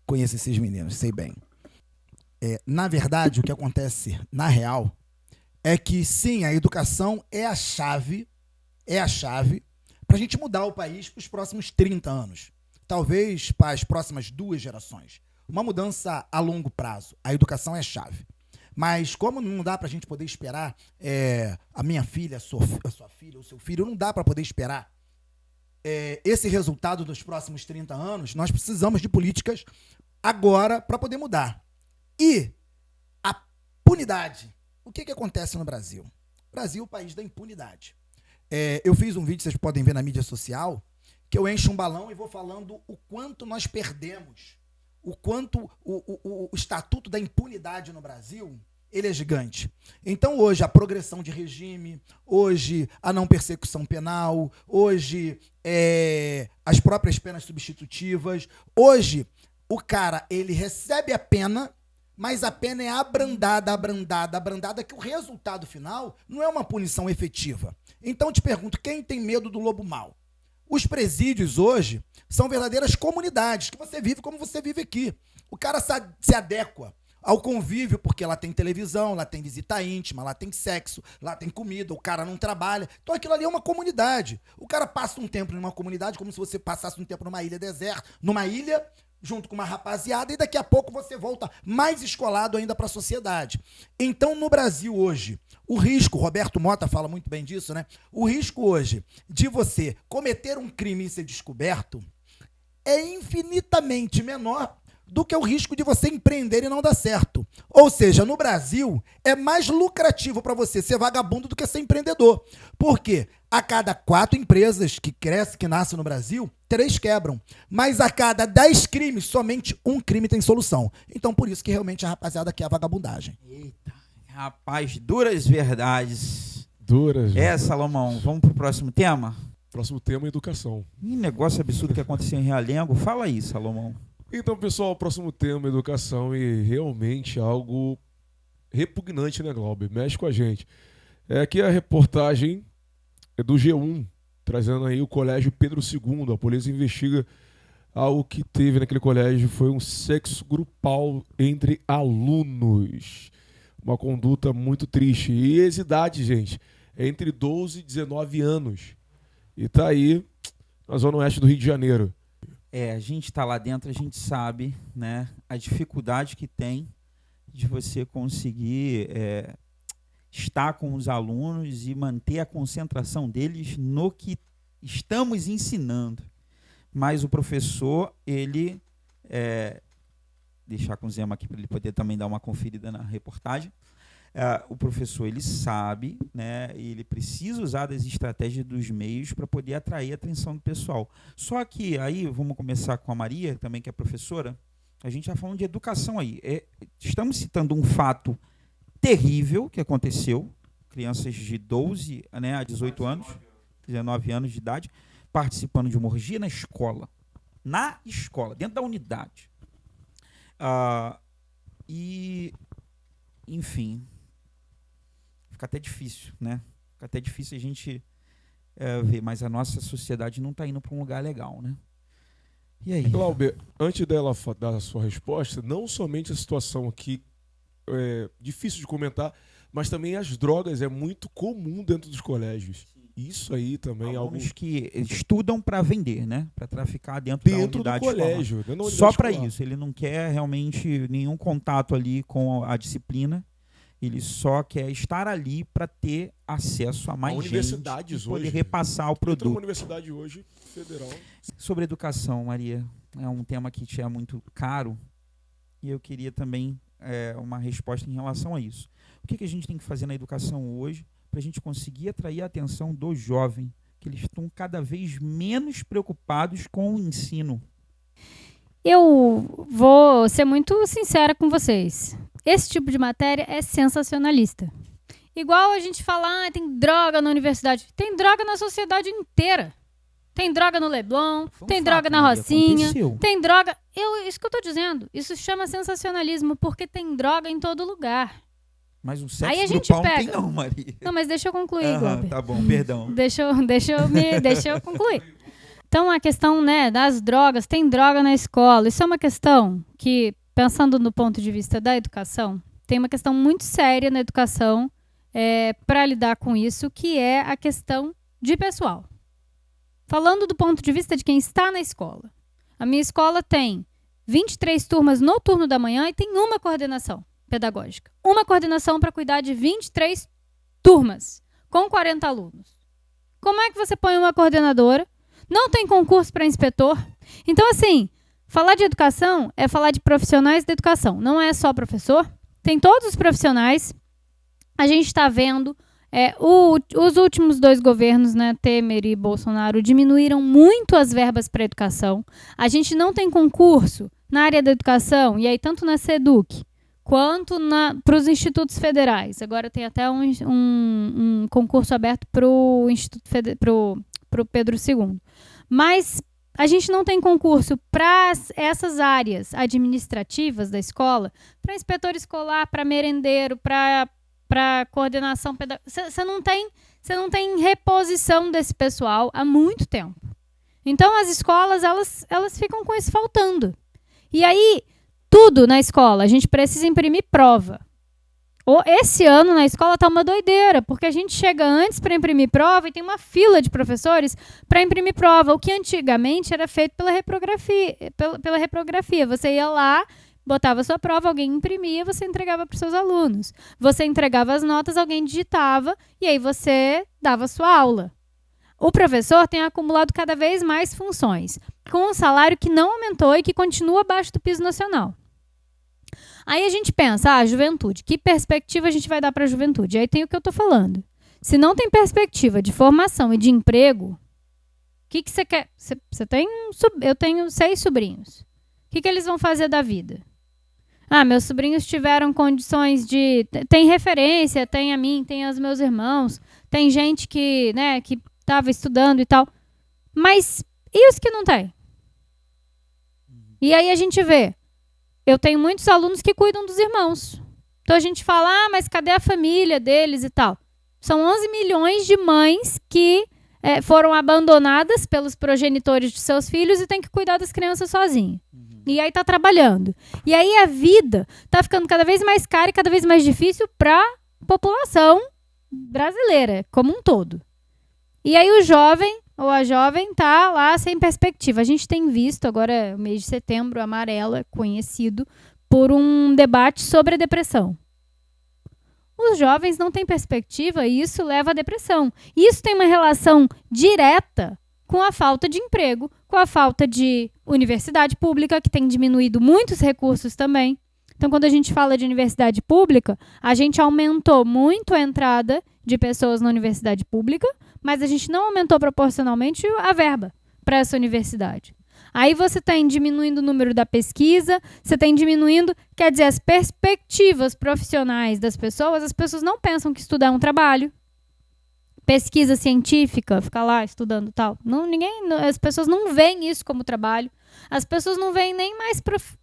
Conheço esses meninos, sei bem. Na verdade, o que acontece, na real, é que sim, a educação é a chave para a gente mudar o país para os próximos 30 anos. Talvez para as próximas 2 gerações. Uma mudança a longo prazo. A educação é a chave. Mas como não dá para a gente poder esperar a minha filha, a sua filha, o seu filho, não dá para poder esperar esse resultado dos próximos 30 anos, nós precisamos de políticas agora para poder mudar. E a impunidade. O que acontece no Brasil? O Brasil é o país da impunidade. Eu fiz um vídeo, vocês podem ver na mídia social, que eu encho um balão e vou falando o quanto nós perdemos, o quanto o estatuto da impunidade no Brasil, ele é gigante. Então, hoje, a progressão de regime, hoje, a não persecução penal, hoje, as próprias penas substitutivas, hoje, o cara, ele recebe a pena, mas a pena é abrandada, que o resultado final não é uma punição efetiva. Então, eu te pergunto, quem tem medo do lobo mau? Os presídios hoje são verdadeiras comunidades, que você vive como você vive aqui. O cara se adequa ao convívio, porque lá tem televisão, lá tem visita íntima, lá tem sexo, lá tem comida, o cara não trabalha. Então aquilo ali é uma comunidade. O cara passa um tempo numa comunidade como se você passasse um tempo numa ilha deserta, numa ilha, junto com uma rapaziada, e daqui a pouco você volta mais escolado ainda para a sociedade. Então, no Brasil hoje, o risco, Roberto Mota fala muito bem disso, né? O risco hoje de você cometer um crime e ser descoberto é infinitamente menor do que o risco de você empreender e não dar certo. Ou seja, no Brasil, é mais lucrativo para você ser vagabundo do que ser empreendedor. Por quê? A cada 4 empresas que crescem, que nascem no Brasil, 3 quebram. Mas a cada 10 crimes, somente 1 crime tem solução. Então, por isso que realmente a rapaziada quer a vagabundagem. Eita, rapaz, duras verdades. Duras. Salomão, vamos pro próximo tema? Próximo tema, educação. Negócio absurdo que aconteceu em Realengo. Fala aí, Salomão. Então, pessoal, o próximo tema, educação, e realmente algo repugnante, né, Glauber? Mexe com a gente. Aqui a reportagem é do G1, trazendo aí o colégio Pedro II. A polícia investiga algo que teve naquele colégio, foi um sexo grupal entre alunos. Uma conduta muito triste. E as idades, gente, é entre 12 e 19 anos. E tá aí na zona oeste do Rio de Janeiro. A gente está lá dentro, a gente sabe, né, a dificuldade que tem de você conseguir estar com os alunos e manter a concentração deles no que estamos ensinando. Mas o professor, ele... deixar com o Zema aqui para ele poder também dar uma conferida na reportagem. O professor, ele sabe, né, ele precisa usar das estratégias dos meios para poder atrair a atenção do pessoal. Só que aí, vamos começar com a Maria, também que é professora, a gente está falando de educação aí. Estamos citando um fato terrível que aconteceu, crianças de 12, né, a 18 anos, 19 anos de idade, participando de uma orgia na escola, dentro da unidade. Enfim... Fica até difícil, né? Fica até difícil a gente ver, mas a nossa sociedade não está indo para um lugar legal, né? E aí? Glauber, antes dela dar a sua resposta, não somente a situação aqui é difícil de comentar, mas também as drogas é muito comum dentro dos colégios. Isso aí também é algo que estudam para vender, né? Para traficar dentro da unidade do colégio. Só para isso, ele não quer realmente nenhum contato ali com a disciplina. Ele só quer estar ali para ter acesso a mais gente universidades e poder hoje, repassar o Entra numa produto. universidade hoje, federal. Sobre educação, Maria, é um tema que te é muito caro e eu queria também uma resposta em relação a isso. O que a gente tem que fazer na educação hoje para a gente conseguir atrair a atenção do jovem, que eles estão cada vez menos preocupados com o ensino? Eu vou ser muito sincera com vocês. Esse tipo de matéria é sensacionalista. Igual a gente fala, tem droga na universidade. Tem droga na sociedade inteira. Tem droga no Leblon, Foi um tem fato, droga na Maria, Rocinha, aconteceu. tem droga... Isso que eu tô dizendo. Isso chama sensacionalismo, porque tem droga em todo lugar. Mas um Aí sexo a gente grupal não tem pega. não, Maria. Não, mas deixa eu concluir, Aham, Glauber. tá bom, perdão. Deixa eu concluir. Então, a questão, né, das drogas, tem droga na escola. Isso é uma questão que, pensando no ponto de vista da educação, tem uma questão muito séria na educação para lidar com isso, que é a questão de pessoal. Falando do ponto de vista de quem está na escola. A minha escola tem 23 turmas no turno da manhã e tem uma coordenação pedagógica. Uma coordenação para cuidar de 23 turmas, com 40 alunos. Como é que você põe uma coordenadora? Não tem concurso para inspetor. Então, assim, falar de educação é falar de profissionais da educação. Não é só professor. Tem todos os profissionais. A gente está vendo os últimos 2 governos, né, Temer e Bolsonaro, diminuíram muito as verbas para a educação. A gente não tem concurso na área da educação, e aí tanto na SEDUC quanto para os institutos federais. Agora tem até um concurso aberto para o Pedro II. Mas a gente não tem concurso para essas áreas administrativas da escola, para inspetor escolar, para merendeiro, para coordenação pedagógica. Você não tem reposição desse pessoal há muito tempo. Então, as escolas, elas ficam com isso faltando. E aí, tudo na escola, a gente precisa imprimir prova. Esse ano na escola tá uma doideira, porque a gente chega antes para imprimir prova e tem uma fila de professores para imprimir prova, o que antigamente era feito pela reprografia. Você ia lá, botava sua prova, alguém imprimia, você entregava para os seus alunos. Você entregava as notas, alguém digitava e aí você dava sua aula. O professor tem acumulado cada vez mais funções, com um salário que não aumentou e que continua abaixo do piso nacional. Aí a gente pensa, juventude, que perspectiva a gente vai dar para a juventude? Aí tem o que eu estou falando. Se não tem perspectiva de formação e de emprego, o que você quer? Eu tenho 6 sobrinhos. O que eles vão fazer da vida? Meus sobrinhos tiveram condições de... Tem referência, tem a mim, tem os meus irmãos, tem gente que estava estudando e tal. Mas e os que não tem? E aí a gente vê... Eu tenho muitos alunos que cuidam dos irmãos. Então a gente fala, mas cadê a família deles e tal? São 11 milhões de mães que foram abandonadas pelos progenitores de seus filhos e têm que cuidar das crianças sozinhas. E aí tá trabalhando. E aí a vida tá ficando cada vez mais cara e cada vez mais difícil para a população brasileira como um todo. E aí o jovem ou a jovem tá lá sem perspectiva. A gente tem visto agora, no mês de setembro, o Amarelo é conhecido por um debate sobre a depressão. Os jovens não têm perspectiva e isso leva à depressão. Isso tem uma relação direta com a falta de emprego, com a falta de universidade pública, que tem diminuído muitos recursos também. Então, quando a gente fala de universidade pública, a gente aumentou muito a entrada de pessoas na universidade pública, mas a gente não aumentou proporcionalmente a verba para essa universidade. Aí você tem diminuindo o número da pesquisa, você tem diminuindo, quer dizer, as perspectivas profissionais das pessoas. As pessoas não pensam que estudar é um trabalho. Pesquisa científica, ficar lá estudando e tal. As pessoas não veem isso como trabalho. As pessoas não veem nem mais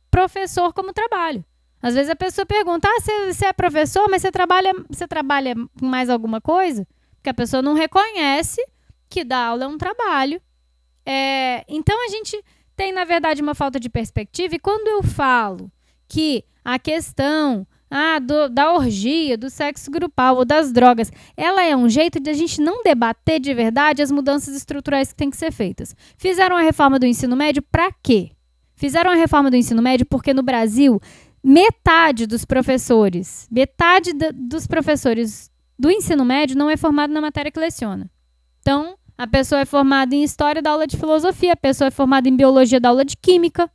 professor como trabalho. Às vezes a pessoa pergunta, você é professor, mas você trabalha com mais alguma coisa? Porque a pessoa não reconhece que dar aula é um trabalho. Então a gente tem, na verdade, uma falta de perspectiva. E quando eu falo que a questão da orgia, do sexo grupal ou das drogas, ela é um jeito de a gente não debater de verdade as mudanças estruturais que têm que ser feitas. Fizeram a reforma do ensino médio para quê? Fizeram a reforma do ensino médio porque no Brasil metade dos professores do ensino médio não é formado na matéria que leciona. Então, a pessoa é formada em história da aula de filosofia, a pessoa é formada em biologia da aula de química.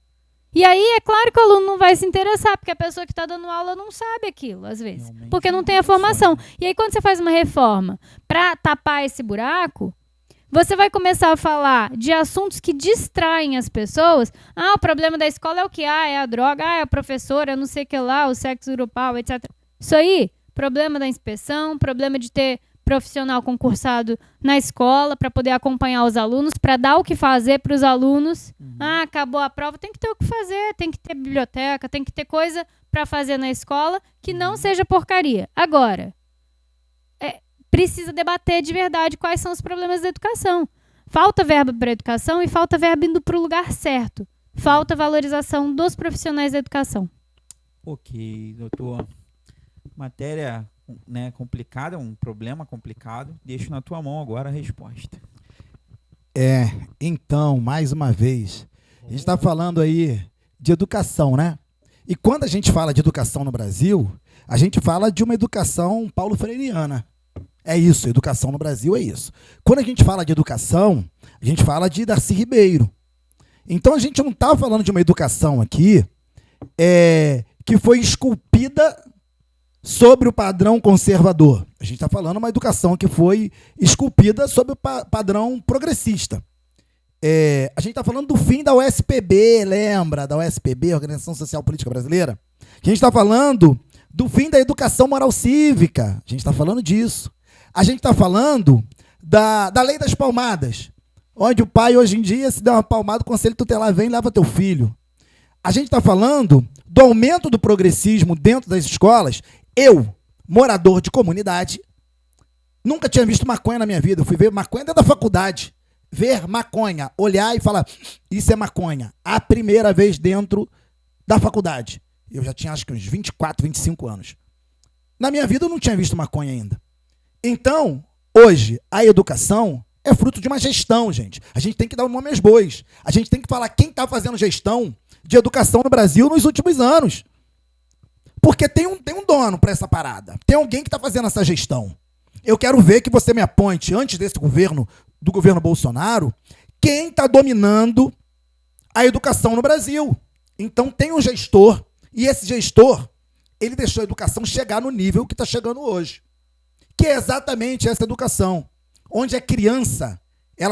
E aí, é claro que o aluno não vai se interessar, porque a pessoa que está dando aula não sabe aquilo, às vezes. Realmente Porque não tem a formação. E aí, quando você faz uma reforma para tapar esse buraco, você vai começar a falar de assuntos que distraem as pessoas. O problema da escola é o que? É a droga, é a professora, não sei o que lá, o sexo grupal, etc. Isso aí, problema da inspeção, problema de ter profissional concursado na escola para poder acompanhar os alunos, para dar o que fazer para os alunos. Acabou a prova, tem que ter o que fazer, tem que ter biblioteca, tem que ter coisa para fazer na escola que não seja porcaria. Agora, precisa debater de verdade quais são os problemas da educação. Falta verba para a educação e falta verba indo para o lugar certo. Falta valorização dos profissionais da educação. Ok, doutor. Matéria, né, complicada, um problema complicado. Deixo na tua mão agora a resposta. Então, mais uma vez, a gente está falando aí de educação, né? E quando a gente fala de educação no Brasil, a gente fala de uma educação paulo freireana. É isso, educação no Brasil é isso. Quando a gente fala de educação, a gente fala de Darcy Ribeiro. Então a gente não está falando de uma educação aqui que foi esculpida sobre o padrão conservador. A gente está falando de uma educação que foi esculpida sobre o padrão progressista. A gente está falando do fim da USPB, lembra? Da USPB, Organização Social Política Brasileira? A gente está falando do fim da educação moral cívica. A gente está falando disso. A gente está falando da lei das palmadas, onde o pai, hoje em dia, se der uma palmada, o conselho tutelar vem e leva teu filho. A gente está falando do aumento do progressismo dentro das escolas. Eu, morador de comunidade, nunca tinha visto maconha na minha vida. Eu fui ver maconha dentro da faculdade. Ver maconha, olhar e falar, isso é maconha. A primeira vez dentro da faculdade. Eu já tinha, acho que uns 24, 25 anos. Na minha vida, eu não tinha visto maconha ainda. Então, hoje, a educação é fruto de uma gestão, gente. A gente tem que dar o nome aos bois. A gente tem que falar quem está fazendo gestão de educação no Brasil nos últimos anos. Porque tem um dono para essa parada. Tem alguém que está fazendo essa gestão. Eu quero ver que você me aponte, antes desse governo, do governo Bolsonaro, quem está dominando a educação no Brasil. Então, tem um gestor, e esse gestor, ele deixou a educação chegar no nível que está chegando hoje. Que é exatamente essa educação, onde a criança,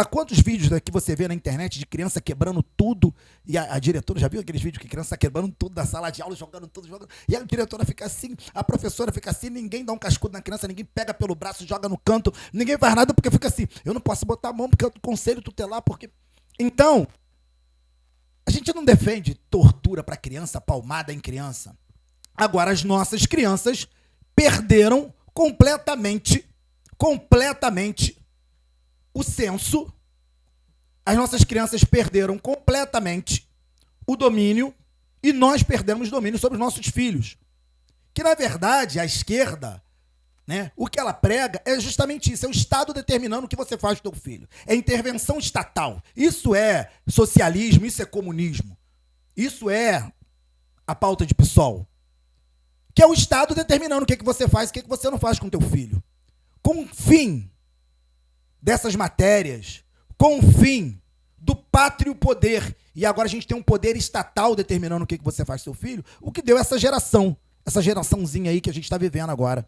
quantos vídeos que você vê na internet de criança quebrando tudo, e a diretora, já viu aqueles vídeos que criança está quebrando tudo da sala de aula, jogando tudo, e a diretora fica assim, a professora fica assim, ninguém dá um cascudo na criança, ninguém pega pelo braço, joga no canto, ninguém faz nada porque fica assim, eu não posso botar a mão porque eu conselho tutelar, porque... Então, a gente não defende tortura para criança, palmada em criança. Agora, as nossas crianças perderam completamente o senso. As nossas crianças perderam completamente o domínio e nós perdemos o domínio sobre os nossos filhos. Que, na verdade, a esquerda, né, o que ela prega é justamente isso, é o Estado determinando o que você faz com o teu filho. É intervenção estatal. Isso é socialismo, isso é comunismo. Isso é a pauta de PSOL. Que é o Estado determinando o que você faz e o que você não faz com o teu filho. Com o fim dessas matérias, com o fim do pátrio poder, e agora a gente tem um poder estatal determinando o que você faz com o seu filho, o que deu essa geraçãozinha aí que a gente está vivendo agora.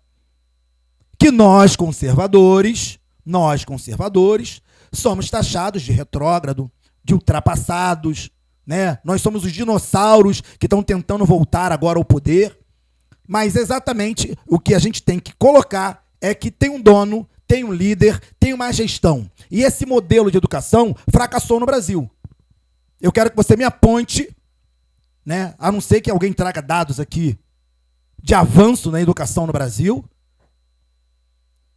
Que nós conservadores, somos taxados de retrógrado, de ultrapassados, né? Nós somos os dinossauros que estão tentando voltar agora ao poder. Mas exatamente o que a gente tem que colocar é que tem um dono, tem um líder, tem uma gestão. E esse modelo de educação fracassou no Brasil. Eu quero que você me aponte, né, a não ser que alguém traga dados aqui de avanço na educação no Brasil.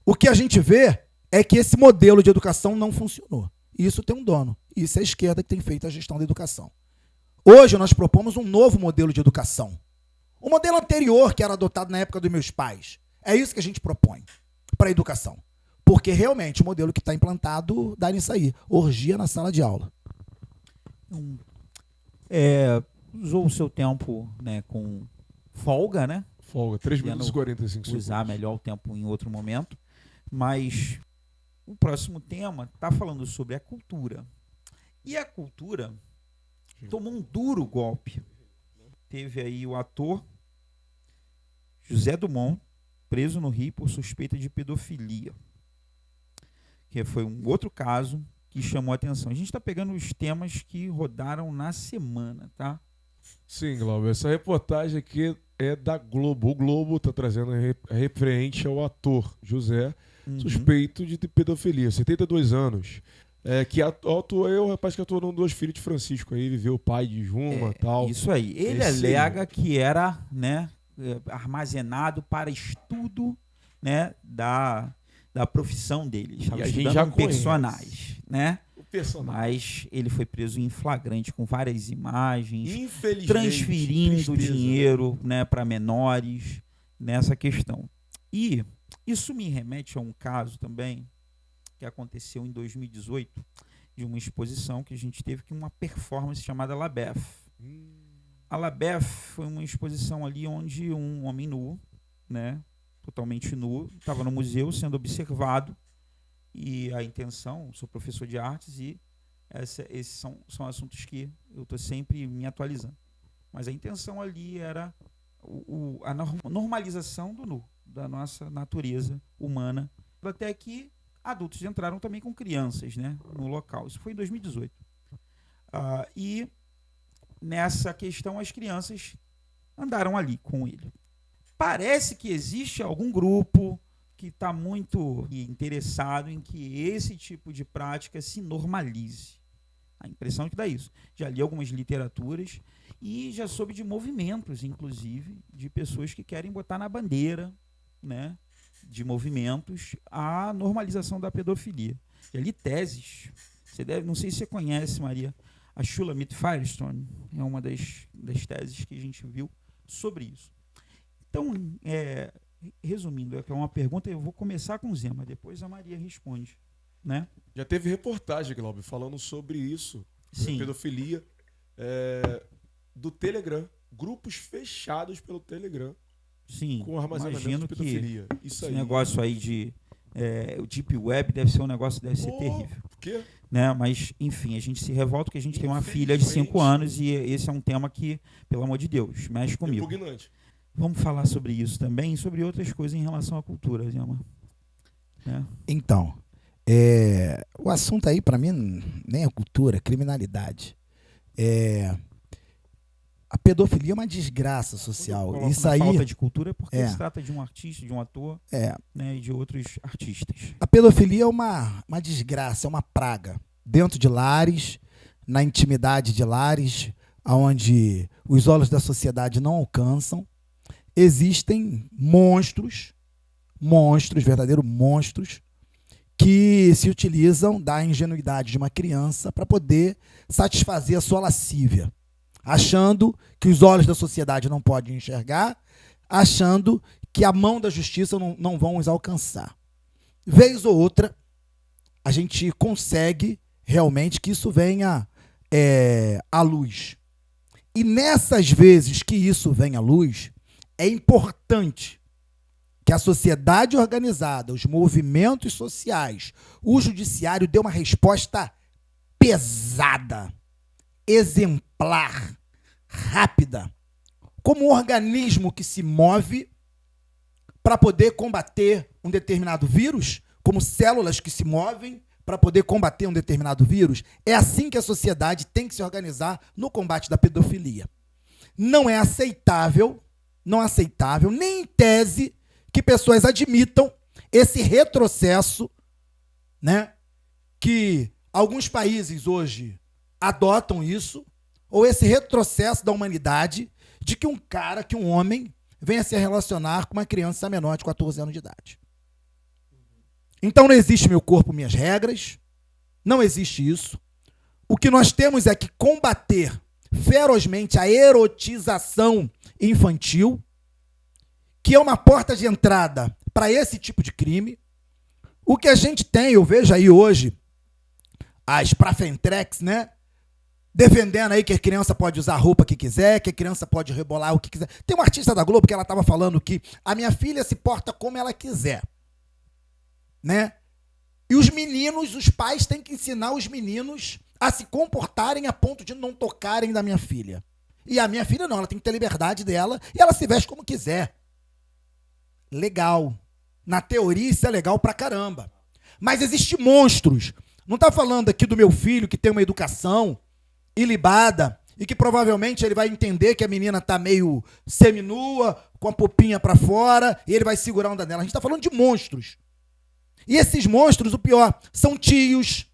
O que a gente vê é que esse modelo de educação não funcionou. Isso tem um dono. Isso é a esquerda que tem feito a gestão da educação. Hoje nós propomos um novo modelo de educação. O modelo anterior, que era adotado na época dos meus pais. É isso que a gente propõe para a educação. Porque realmente o modelo que está implantado dá nisso aí. Orgia na sala de aula. Usou o seu tempo, né, com folga, né? Folga, 3 Podendo minutos e 45 segundos. Usar melhor o tempo em outro momento. Mas o próximo tema está falando sobre a cultura. E a cultura tomou um duro golpe. Teve aí o ator José Dumont, preso no Rio por suspeita de pedofilia. Que foi um outro caso que chamou a atenção. A gente está pegando os temas que rodaram na semana, tá? Sim, Glauber, essa reportagem aqui é da Globo. O Globo está trazendo referente ao ator José, suspeito de pedofilia, 72 anos. Que atuou, o rapaz que atuou num dos filhos de Francisco aí, viveu o pai de Juma e tal. Isso aí. Ele alega que era, né, armazenado para estudo, né, da profissão dele. Estava E a gente estudando já um personagem, né? O personagem. Mas ele foi preso em flagrante com várias imagens, Infelizmente, transferindo tristeza, dinheiro, né, para menores nessa questão. E isso me remete a um caso também que aconteceu em 2018, de uma exposição que a gente teve, que uma performance chamada Labef. A Labef foi uma exposição ali onde um homem nu, né, totalmente nu, estava no museu sendo observado, e a intenção, sou professor de artes e esses são assuntos que eu estou sempre me atualizando. Mas a intenção ali era a normalização do nu, da nossa natureza humana, até que adultos entraram também com crianças, né, no local. Isso foi em 2018. E nessa questão as crianças andaram ali com ele. Parece que existe algum grupo que está muito interessado em que esse tipo de prática se normalize. A impressão que dá isso. Já li algumas literaturas e já soube de movimentos, inclusive, de pessoas que querem botar na bandeira, né, de movimentos a normalização da pedofilia. Já li teses. Não sei se você conhece, Maria, a Shulamit Firestone. É uma das teses que a gente viu sobre isso. Então, resumindo, é uma pergunta, eu vou começar com o Zé, mas depois a Maria responde, né? Já teve reportagem, Glauber, falando sobre isso, Sim. pedofilia, do Telegram, grupos fechados pelo Telegram. Sim, com armazenamento imagino de pedofilia. Que isso esse aí. negócio aí de o Deep Web deve ser terrível. Por quê? Né? Mas, enfim, a gente se revolta porque a gente tem uma filha de 5 anos e esse é um tema que, pelo amor de Deus, mexe comigo. Repugnante. Vamos falar sobre isso também e sobre outras coisas em relação à cultura, Zema. Né? Então, o assunto aí, para mim, nem é cultura, é criminalidade. A pedofilia é uma desgraça social. Isso aí, falta de cultura é porque se trata de um artista, de um ator, né, e de outros artistas. A pedofilia é uma desgraça, é uma praga. Dentro de lares, na intimidade de lares, onde os olhos da sociedade não alcançam, existem monstros, verdadeiros monstros, que se utilizam da ingenuidade de uma criança para poder satisfazer a sua lascívia, achando que os olhos da sociedade não podem enxergar, achando que a mão da justiça não vão os alcançar. Vez ou outra, a gente consegue realmente que isso venha à luz. E nessas vezes que isso vem à luz, é importante que a sociedade organizada, os movimentos sociais, o judiciário dê uma resposta pesada, exemplar, rápida, como um organismo que se move para poder combater um determinado vírus, como células que se movem para poder combater um determinado vírus. É assim que a sociedade tem que se organizar no combate da pedofilia. Não é aceitável, nem em tese, que pessoas admitam esse retrocesso, né, que alguns países hoje adotam isso, ou esse retrocesso da humanidade de que um homem venha se relacionar com uma criança menor de 14 anos de idade. Então não existe meu corpo, minhas regras, não existe isso. O que nós temos é que combater ferozmente a erotização infantil, que é uma porta de entrada para esse tipo de crime. O que a gente tem, eu vejo aí hoje, as Prafentrex, né, defendendo aí que a criança pode usar a roupa que quiser, que a criança pode rebolar o que quiser. Tem uma artista da Globo que ela estava falando que a minha filha se porta como ela quiser, né? E os meninos, os pais têm que ensinar os meninos a se comportarem a ponto de não tocarem da minha filha. E a minha filha não, ela tem que ter liberdade dela e ela se veste como quiser. Legal. Na teoria isso é legal pra caramba. Mas existem monstros. Não está falando aqui do meu filho que tem uma educação ilibada e que provavelmente ele vai entender que a menina está meio seminua, com a popinha para fora, e ele vai segurar a onda dela. A gente está falando de monstros. E esses monstros, o pior, são tios,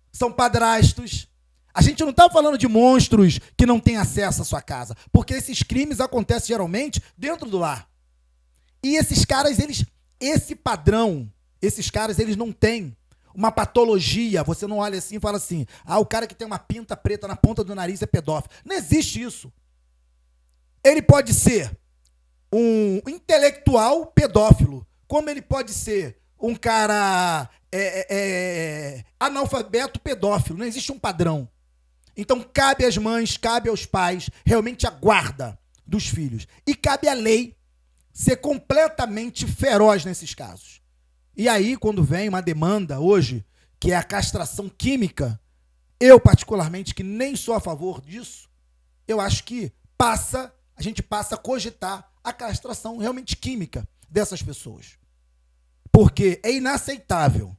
são padrastos. A gente não está falando de monstros que não têm acesso à sua casa, porque esses crimes acontecem geralmente dentro do lar. E esses caras, esse padrão, esses caras, eles não têm uma patologia. Você não olha assim e fala assim, o cara que tem uma pinta preta na ponta do nariz é pedófilo. Não existe isso. Ele pode ser um intelectual pedófilo, como ele pode ser um cara analfabeto pedófilo. Não existe um padrão. Então cabe às mães, cabe aos pais realmente a guarda dos filhos. E cabe à lei ser completamente feroz nesses casos. E aí, quando vem uma demanda hoje, que é a castração química, eu particularmente, que nem sou a favor disso, eu acho que a gente passa a cogitar a castração realmente química dessas pessoas. Porque é inaceitável,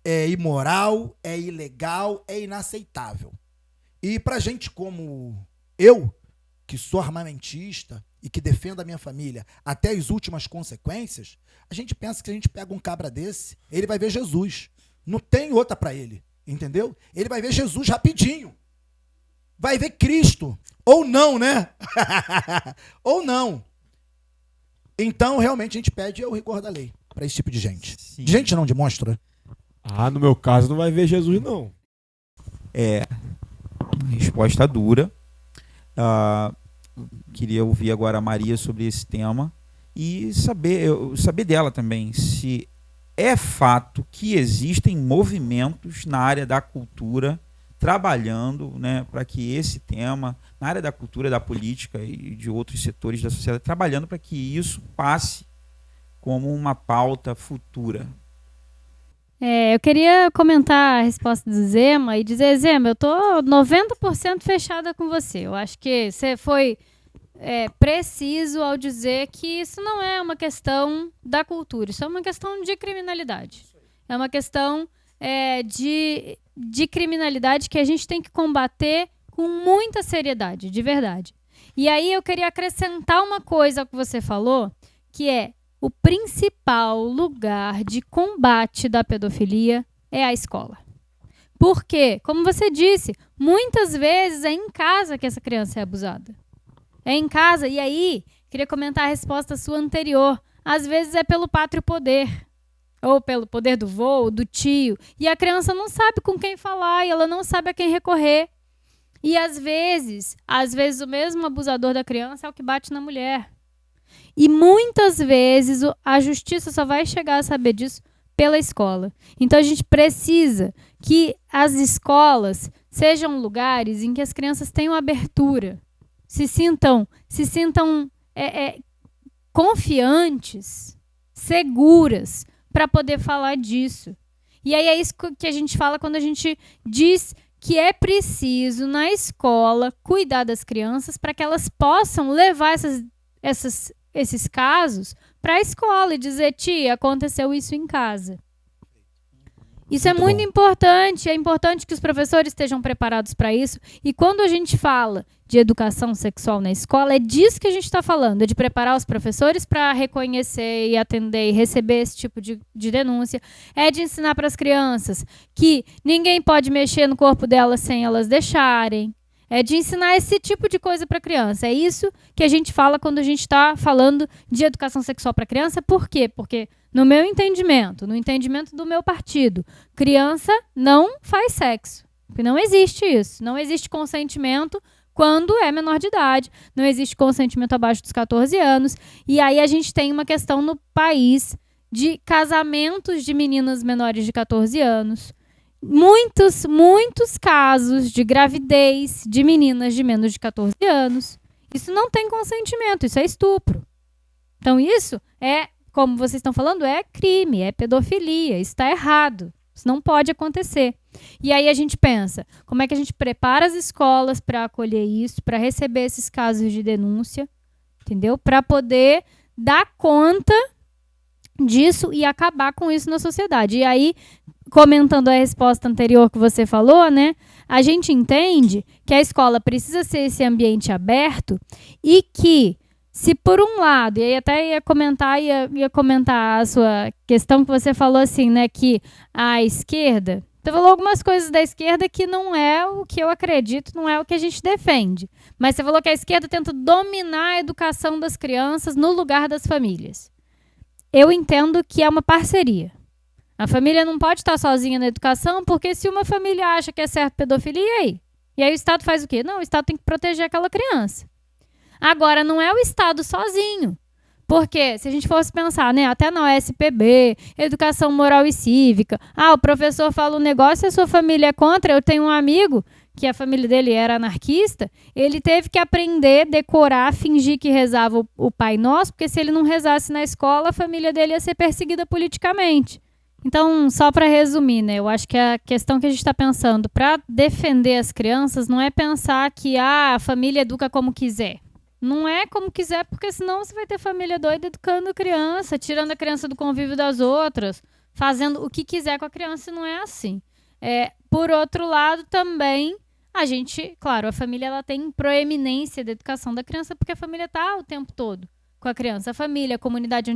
é imoral, é ilegal, é inaceitável. E pra gente como eu, que sou armamentista e que defendo a minha família até as últimas consequências, a gente pensa que a gente pega um cabra desse, ele vai ver Jesus. Não tem outra para ele, entendeu? Ele vai ver Jesus rapidinho. Vai ver Cristo. Ou não, né? Ou não. Então, realmente, a gente pede o rigor da lei para esse tipo de gente. Sim. De gente não, de monstro. No meu caso, não vai ver Jesus, não. Resposta dura. Queria ouvir agora a Maria sobre esse tema e saber dela também se é fato que existem movimentos na área da cultura trabalhando, né, para que esse tema, na área da cultura, da política e de outros setores da sociedade, trabalhando para que isso passe como uma pauta futura. Eu queria comentar a resposta do Zema e dizer, Zema, eu tô 90% fechada com você. Eu acho que você foi preciso ao dizer que isso não é uma questão da cultura, isso é uma questão de criminalidade. É uma questão de criminalidade que a gente tem que combater com muita seriedade, de verdade. E aí eu queria acrescentar uma coisa ao que você falou, que é o principal lugar de combate da pedofilia é a escola. Porque, como você disse, muitas vezes é em casa que essa criança é abusada. É em casa, e aí, queria comentar a resposta sua anterior. Às vezes é pelo pátrio poder, ou pelo poder do vô, do tio, e a criança não sabe com quem falar, e ela não sabe a quem recorrer. E às vezes o mesmo abusador da criança é o que bate na mulher. E muitas vezes a justiça só vai chegar a saber disso pela escola. Então a gente precisa que as escolas sejam lugares em que as crianças tenham abertura, se sintam confiantes, seguras para poder falar disso. E aí é isso que a gente fala quando a gente diz que é preciso na escola cuidar das crianças para que elas possam levar esses casos para a escola e dizer, tia, aconteceu isso em casa. Isso é muito importante, é importante que os professores estejam preparados para isso. E quando a gente fala de educação sexual na escola, é disso que a gente está falando, é de preparar os professores para reconhecer e atender e receber esse tipo de denúncia, é de ensinar para as crianças que ninguém pode mexer no corpo delas sem elas deixarem, é de ensinar esse tipo de coisa para a criança. É isso que a gente fala quando a gente está falando de educação sexual para a criança. Por quê? Porque no meu entendimento, no entendimento do meu partido, criança não faz sexo. Porque não existe isso. Não existe consentimento quando é menor de idade. Não existe consentimento abaixo dos 14 anos. E aí a gente tem uma questão no país de casamentos de meninas menores de 14 anos. muitos casos de gravidez de meninas de menos de 14 anos. Isso não tem consentimento, isso é estupro. Então isso é, como vocês estão falando, é crime, é pedofilia, isso está errado. Isso não pode acontecer. E aí a gente pensa, como é que a gente prepara as escolas para acolher isso, para receber esses casos de denúncia, entendeu? Para poder dar conta disso e acabar com isso na sociedade. E aí, comentando a resposta anterior que você falou, né? A gente entende que a escola precisa ser esse ambiente aberto e que, se por um lado, e aí até ia comentar a sua questão que você falou assim, né? Que a esquerda, você falou algumas coisas da esquerda que não é o que eu acredito, não é o que a gente defende. Mas você falou que a esquerda tenta dominar a educação das crianças no lugar das famílias. Eu entendo que é uma parceria. A família não pode estar sozinha na educação, porque se uma família acha que é certo pedofilia, e aí? E aí o Estado faz o quê? Não, o Estado tem que proteger aquela criança. Agora, não é o Estado sozinho. Porque, se a gente fosse pensar, né, até na OSPB, Educação Moral e Cívica, o professor fala um negócio e a sua família é contra. Eu tenho um amigo que a família dele era anarquista, ele teve que aprender, decorar, fingir que rezava o Pai Nosso, porque se ele não rezasse na escola, a família dele ia ser perseguida politicamente. Então, só para resumir, né, eu acho que a questão que a gente está pensando para defender as crianças não é pensar que a família educa como quiser. Não é como quiser, porque senão você vai ter família doida educando a criança, tirando a criança do convívio das outras, fazendo o que quiser com a criança, e não é assim. Por outro lado, também, a gente, claro, a família ela tem proeminência da educação da criança, porque a família está o tempo todo com a criança. A família, a comunidade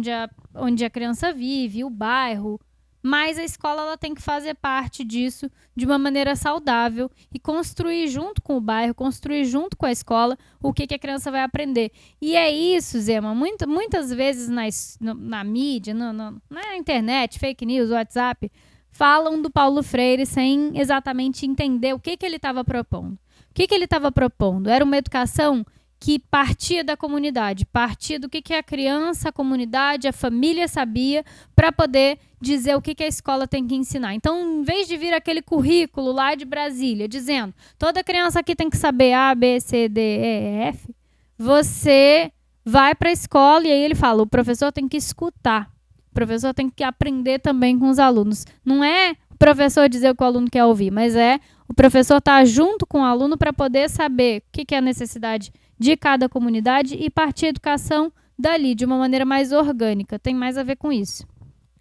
onde a criança vive, o bairro. Mas a escola ela tem que fazer parte disso de uma maneira saudável e construir junto com o bairro, construir junto com a escola o que a criança vai aprender. E é isso, Zema, muitas vezes na mídia, na internet, fake news, WhatsApp, falam do Paulo Freire sem exatamente entender o que ele estava propondo. O que ele estava propondo? Era uma educação que partia da comunidade, partia do que a criança, a comunidade, a família sabia para poder dizer o que a escola tem que ensinar. Então, em vez de vir aquele currículo lá de Brasília, dizendo toda criança aqui tem que saber A, B, C, D, E, F, você vai para a escola e aí ele fala, o professor tem que escutar, o professor tem que aprender também com os alunos. Não é o professor dizer o que o aluno quer ouvir, mas é o professor estar junto com o aluno para poder saber o que é a necessidade de cada comunidade e partir a educação dali, de uma maneira mais orgânica. Tem mais a ver com isso.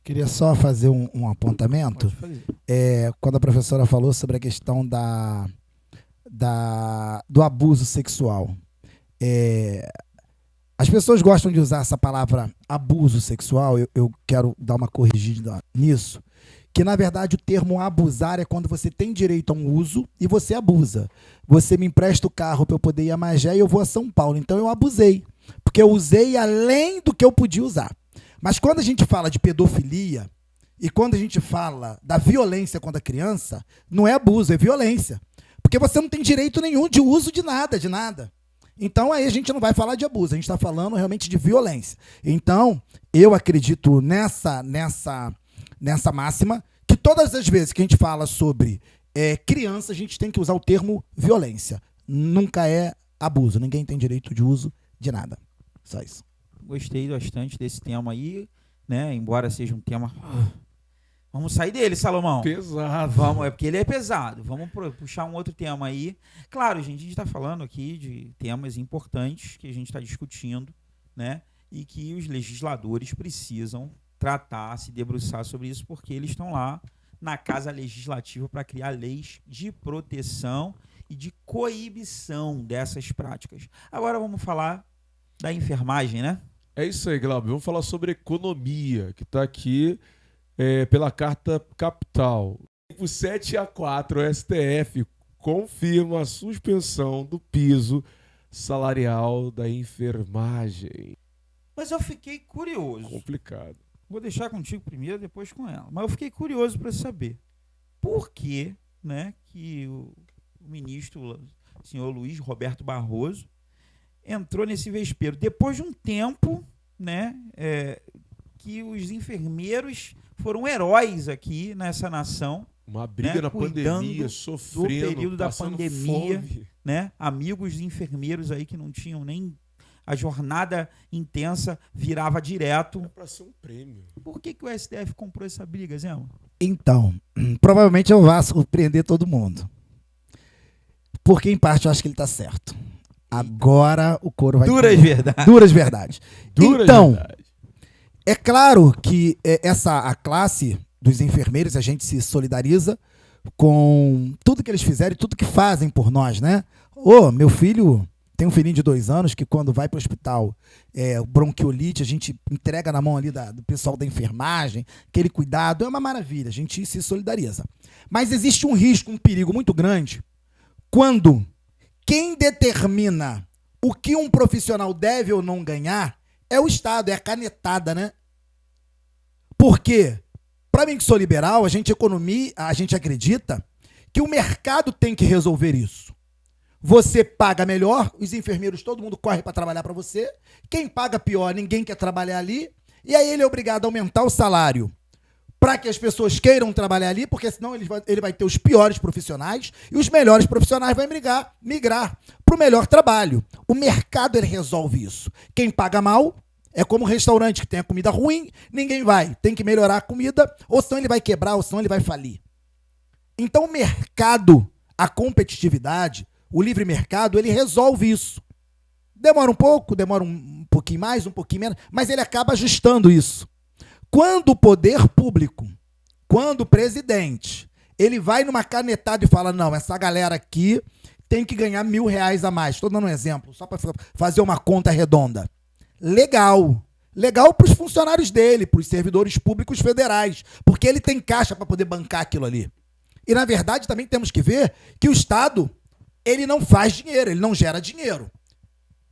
Queria só fazer um apontamento. Quando a professora falou sobre a questão do abuso sexual. As pessoas gostam de usar essa palavra abuso sexual, eu quero dar uma corrigida nisso, que na verdade o termo abusar é quando você tem direito a um uso e você abusa. Você me empresta o carro para eu poder ir a Magé e eu vou a São Paulo. Então eu abusei, porque eu usei além do que eu podia usar. Mas quando a gente fala de pedofilia e quando a gente fala da violência contra a criança, não é abuso, é violência. Porque você não tem direito nenhum de uso de nada, de nada. Então aí a gente não vai falar de abuso, a gente está falando realmente de violência. Então, eu acredito nessa máxima, que todas as vezes que a gente fala sobre criança, a gente tem que usar o termo violência. Nunca é abuso, ninguém tem direito de uso de nada. Só isso. Gostei bastante desse tema aí, né? Embora seja um tema... Vamos sair dele, Salomão. Pesado. Vamos, porque ele é pesado. Vamos puxar um outro tema aí. Claro, gente, a gente está falando aqui de temas importantes que a gente está discutindo, né? E que os legisladores precisam tratar, se debruçar sobre isso, porque eles estão lá na Casa Legislativa para criar leis de proteção e de coibição dessas práticas. Agora vamos falar da enfermagem, né? É isso aí, Glauber. Vamos falar sobre economia, que está aqui pela Carta Capital. Por 7-4, o STF confirma a suspensão do piso salarial da enfermagem. Mas eu fiquei curioso. Complicado. Vou deixar contigo primeiro, depois com ela. Mas eu fiquei curioso para saber por que, né, que o ministro, o senhor Luiz Roberto Barroso, entrou nesse vespeiro. Depois de um tempo, né, que os enfermeiros foram heróis aqui nessa nação, Uma briga né, na cuidando pandemia, do sofrendo, período da passando pandemia, fome. né? Amigos enfermeiros aí que não tinham nem a jornada intensa, virava direto. É pra ser um prêmio. Por que o STF comprou essa briga, Zé? Então, provavelmente eu vá surpreender todo mundo. Porque, em parte, eu acho que ele tá certo. Agora o couro vai... Duras verdades. Duras verdades. Dura Então, verdade. é claro que a classe dos enfermeiros, a gente se solidariza com tudo que eles fizeram e tudo que fazem por nós, né? Meu filho... Tem um filhinho de 2 anos que quando vai para o hospital, bronquiolite, a gente entrega na mão ali do pessoal da enfermagem, aquele cuidado, é uma maravilha, a gente se solidariza. Mas existe um risco, um perigo muito grande, quando quem determina o que um profissional deve ou não ganhar é o Estado, é a canetada, né? Porque, para mim que sou liberal, a gente acredita que o mercado tem que resolver isso. Você paga melhor, os enfermeiros, todo mundo corre para trabalhar para você. Quem paga pior, ninguém quer trabalhar ali. E aí ele é obrigado a aumentar o salário para que as pessoas queiram trabalhar ali, porque senão ele vai ter os piores profissionais e os melhores profissionais vão migrar para o melhor trabalho. O mercado ele resolve isso. Quem paga mal é como um restaurante que tem a comida ruim, ninguém vai. Tem que melhorar a comida, ou senão ele vai quebrar, ou senão ele vai falir. Então o mercado, a competitividade... O livre mercado, ele resolve isso. Demora um pouco, demora um pouquinho mais, um pouquinho menos, mas ele acaba ajustando isso. Quando o poder público, quando o presidente, ele vai numa canetada e fala, não, essa galera aqui tem que ganhar R$1.000 a mais. Estou dando um exemplo, só para fazer uma conta redonda. Legal. Legal para os funcionários dele, para os servidores públicos federais, porque ele tem caixa para poder bancar aquilo ali. E, na verdade, também temos que ver que o Estado... ele não faz dinheiro, ele não gera dinheiro.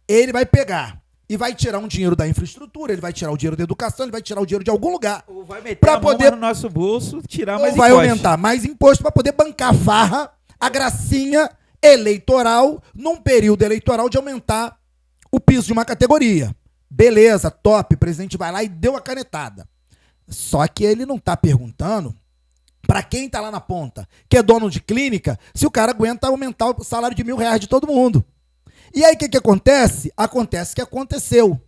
Ele vai pegar e vai tirar um dinheiro da infraestrutura, ele vai tirar o dinheiro da educação, ele vai tirar o dinheiro de algum lugar. Ou vai meter Pra a mão poder- no nosso bolso, tirar mais Ou vai imposto. aumentar mais imposto para poder bancar a farra, a gracinha eleitoral, num período eleitoral de aumentar o piso de uma categoria. Beleza, top, o presidente vai lá e deu a canetada. Só que ele não está perguntando para quem está lá na ponta, que é dono de clínica, se o cara aguenta aumentar o salário de R$1.000 de todo mundo. E aí o que acontece? Acontece que aconteceu.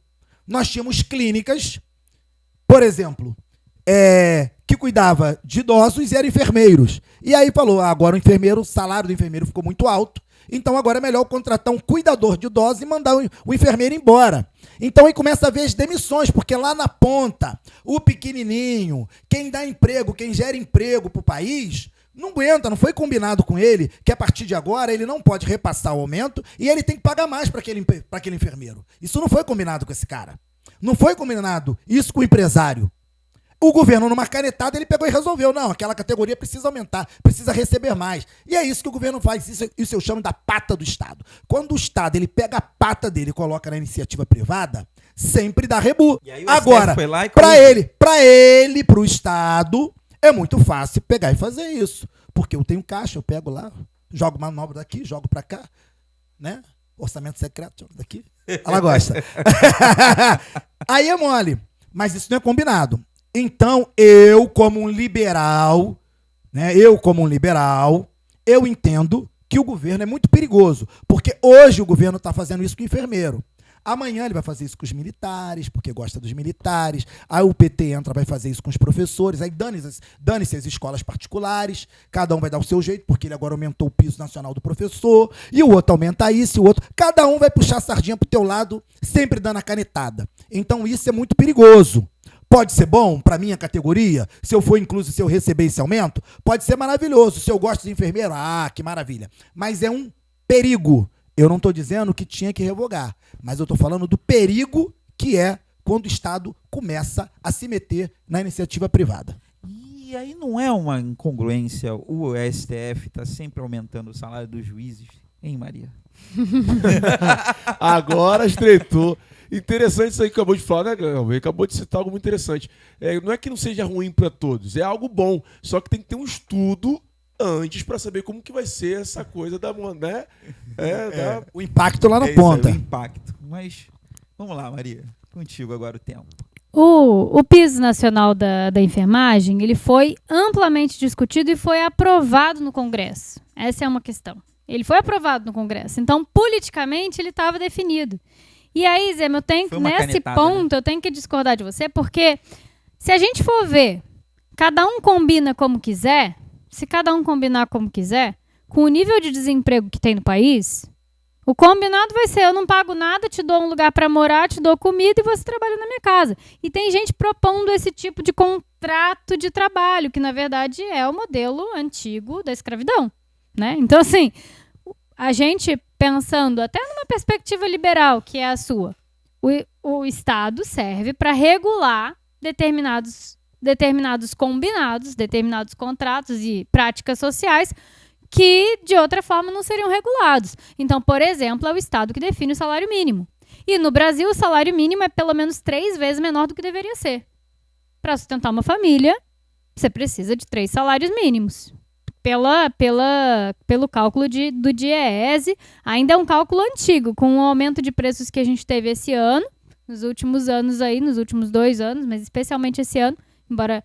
Nós tínhamos clínicas, por exemplo, que cuidava de idosos e eram enfermeiros. E aí falou, agora o salário do enfermeiro ficou muito alto, então agora é melhor contratar um cuidador de idosos e mandar o enfermeiro embora. Então aí começa a ver as demissões, porque lá na ponta, o pequenininho, quem dá emprego, quem gera emprego para o país, não aguenta, não foi combinado com ele que a partir de agora ele não pode repassar o aumento e ele tem que pagar mais para aquele enfermeiro. Isso não foi combinado com esse cara. Não foi combinado isso com o empresário. O governo, numa canetada, ele pegou e resolveu. Não, aquela categoria precisa aumentar, precisa receber mais. E é isso que o governo faz. Isso eu chamo da pata do Estado. Quando o Estado ele pega a pata dele e coloca na iniciativa privada, sempre dá rebu. E aí o Agora, STF foi lá e pro Estado, é muito fácil pegar e fazer isso. Porque eu tenho caixa, eu pego lá, jogo manobra daqui, jogo pra cá, né? Orçamento secreto, jogo daqui. Ela gosta. Aí é mole. Mas isso não é combinado. Então, eu como um liberal, eu entendo que o governo é muito perigoso, porque hoje o governo está fazendo isso com o enfermeiro. Amanhã ele vai fazer isso com os militares, porque gosta dos militares. Aí o PT entra, vai fazer isso com os professores. Aí dane-se as escolas particulares. Cada um vai dar o seu jeito, porque ele agora aumentou o piso nacional do professor. E o outro aumenta isso, e o outro... Cada um vai puxar a sardinha pro teu lado, sempre dando a canetada. Então isso é muito perigoso. Pode ser bom para minha categoria, se eu for incluso, se eu receber esse aumento, pode ser maravilhoso. Se eu gosto de enfermeiro, que maravilha. Mas é um perigo. Eu não estou dizendo que tinha que revogar, mas eu estou falando do perigo que é quando o Estado começa a se meter na iniciativa privada. E aí não é uma incongruência o STF está sempre aumentando o salário dos juízes, hein, Maria? Agora estreitou. Interessante isso aí que acabou de falar, né, Galvão? Acabou de citar algo muito interessante. Não é que não seja ruim para todos, é algo bom. Só que tem que ter um estudo antes para saber como que vai ser essa coisa da... né? O impacto lá na Isso, ponta. o impacto. Mas vamos lá, Maria. Contigo agora o tempo. O piso nacional da enfermagem, ele foi amplamente discutido e foi aprovado no Congresso. Essa é uma questão. Ele foi aprovado no Congresso. Então, politicamente, ele estava definido. E aí, Zé, nesse ponto, né? Eu tenho que discordar de você, porque se a gente for ver, cada um combina como quiser, se cada um combinar como quiser, com o nível de desemprego que tem no país, o combinado vai ser, eu não pago nada, te dou um lugar para morar, te dou comida e você trabalha na minha casa. E tem gente propondo esse tipo de contrato de trabalho, que na verdade é o modelo antigo da escravidão, né? Então, assim, a gente pensando até numa perspectiva liberal, que é a sua, o Estado serve para regular determinados combinados, determinados contratos e práticas sociais que, de outra forma, não seriam regulados. Então, por exemplo, é o Estado que define o salário mínimo. E no Brasil, o salário mínimo é pelo menos 3 vezes menor do que deveria ser. Para sustentar uma família, você precisa de 3 salários mínimos. Pelo cálculo do DIEESE, ainda é um cálculo antigo, com o aumento de preços que a gente teve esse ano, nos últimos anos aí, nos últimos 2 anos, mas especialmente esse ano, embora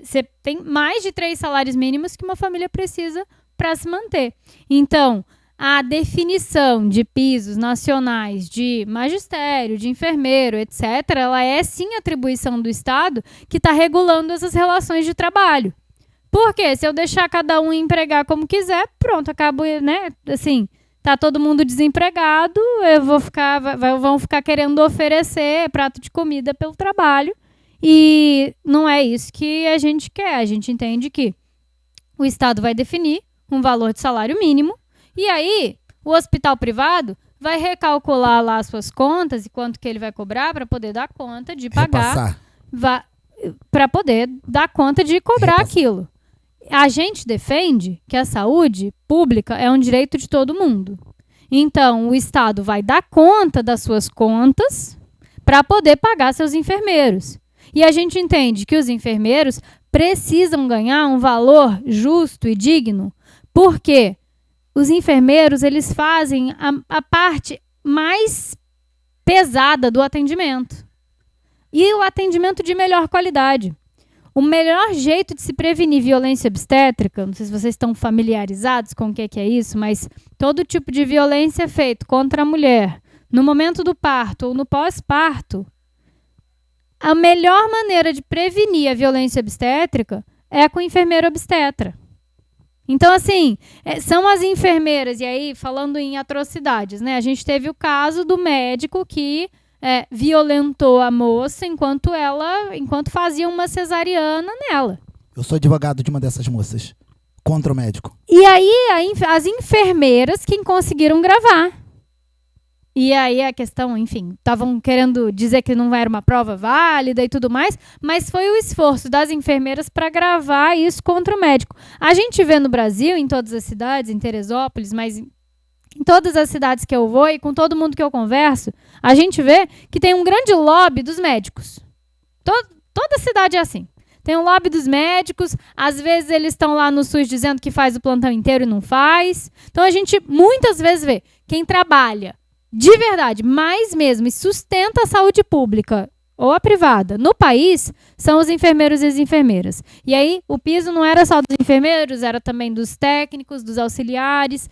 você tem mais de 3 salários mínimos que uma família precisa para se manter. Então, a definição de pisos nacionais de magistério, de enfermeiro, etc., ela é sim atribuição do Estado que está regulando essas relações de trabalho. Porque se eu deixar cada um empregar como quiser, pronto, acabo, né? Assim, tá todo mundo desempregado, vão ficar querendo oferecer prato de comida pelo trabalho. E não é isso que a gente quer. A gente entende que o Estado vai definir um valor de salário mínimo, e aí o hospital privado vai recalcular lá as suas contas e quanto que ele vai cobrar para poder dar conta de pagar, para poder dar conta de cobrar aquilo. A gente defende que a saúde pública é um direito de todo mundo. Então, o Estado vai dar conta das suas contas para poder pagar seus enfermeiros. E a gente entende que os enfermeiros precisam ganhar um valor justo e digno, porque os enfermeiros, eles fazem a parte mais pesada do atendimento. E o atendimento de melhor qualidade. O melhor jeito de se prevenir violência obstétrica, não sei se vocês estão familiarizados com o que é isso, mas todo tipo de violência feito contra a mulher, no momento do parto ou no pós-parto, a melhor maneira de prevenir a violência obstétrica é com o enfermeiro obstetra. Então, assim, são as enfermeiras, e aí, falando em atrocidades, né? A gente teve o caso do médico que violentou a moça enquanto fazia uma cesariana nela. Eu sou advogado de uma dessas moças, contra o médico. E aí, as enfermeiras que conseguiram gravar. E aí a questão, enfim, estavam querendo dizer que não era uma prova válida e tudo mais, mas foi o esforço das enfermeiras para gravar isso contra o médico. A gente vê no Brasil, em todas as cidades, em Teresópolis, mas em todas as cidades que eu vou e com todo mundo que eu converso, a gente vê que tem um grande lobby dos médicos. Toda cidade é assim. Tem um lobby dos médicos, às vezes eles estão lá no SUS dizendo que faz o plantão inteiro e não faz. Então a gente muitas vezes vê quem trabalha de verdade, mais mesmo, e sustenta a saúde pública ou a privada no país, são os enfermeiros e as enfermeiras. E aí, o piso não era só dos enfermeiros, era também dos técnicos, dos auxiliares.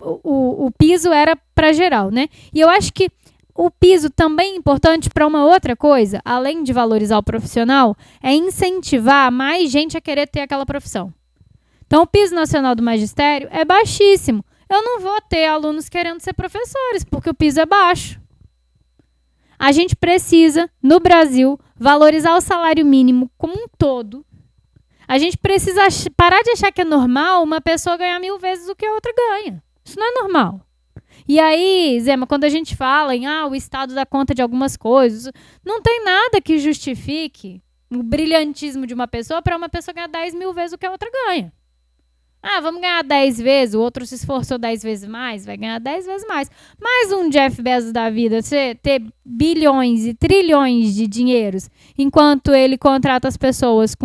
O piso era para geral, né? E eu acho que o piso também é importante para uma outra coisa, além de valorizar o profissional, é incentivar mais gente a querer ter aquela profissão. Então, o piso nacional do magistério é baixíssimo. Eu não vou ter alunos querendo ser professores, porque o piso é baixo. A gente precisa, no Brasil, valorizar o salário mínimo como um todo. A gente precisa parar de achar que é normal uma pessoa ganhar 1000 vezes o que a outra ganha. Isso não é normal. E aí, Zema, quando a gente fala em o Estado dá conta de algumas coisas, não tem nada que justifique o brilhantismo de uma pessoa para uma pessoa ganhar 10.000 vezes o que a outra ganha. Vamos ganhar 10 vezes, o outro se esforçou 10 vezes mais, vai ganhar 10 vezes mais. Mais um Jeff Bezos da vida, você ter bilhões e trilhões de dinheiros, enquanto ele contrata as pessoas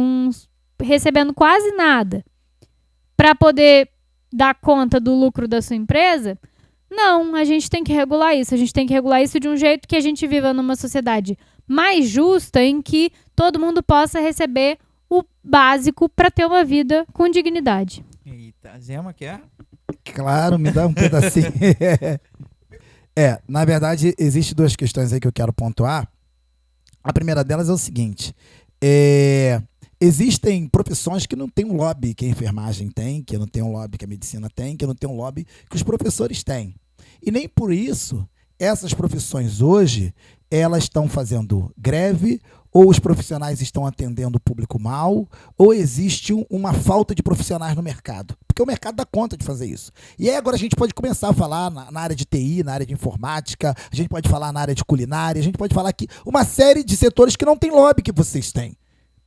recebendo quase nada para poder dar conta do lucro da sua empresa, Não, a gente tem que regular isso. A gente tem que regular isso de um jeito que a gente viva numa sociedade mais justa, em que todo mundo possa receber o básico para ter uma vida com dignidade. Eita, Zema quer? Claro, me dá um pedacinho. Na verdade, existem duas questões aí que eu quero pontuar. A primeira delas é o seguinte. Existem profissões que não tem um lobby que a enfermagem tem, que não tem um lobby que a medicina tem, que não tem um lobby que os professores têm. E nem por isso essas profissões hoje elas estão fazendo greve, ou os profissionais estão atendendo o público mal, ou existe uma falta de profissionais no mercado. Porque o mercado dá conta de fazer isso. E aí agora a gente pode começar a falar na área de TI, na área de informática, a gente pode falar na área de culinária, a gente pode falar aqui uma série de setores que não tem lobby que vocês têm.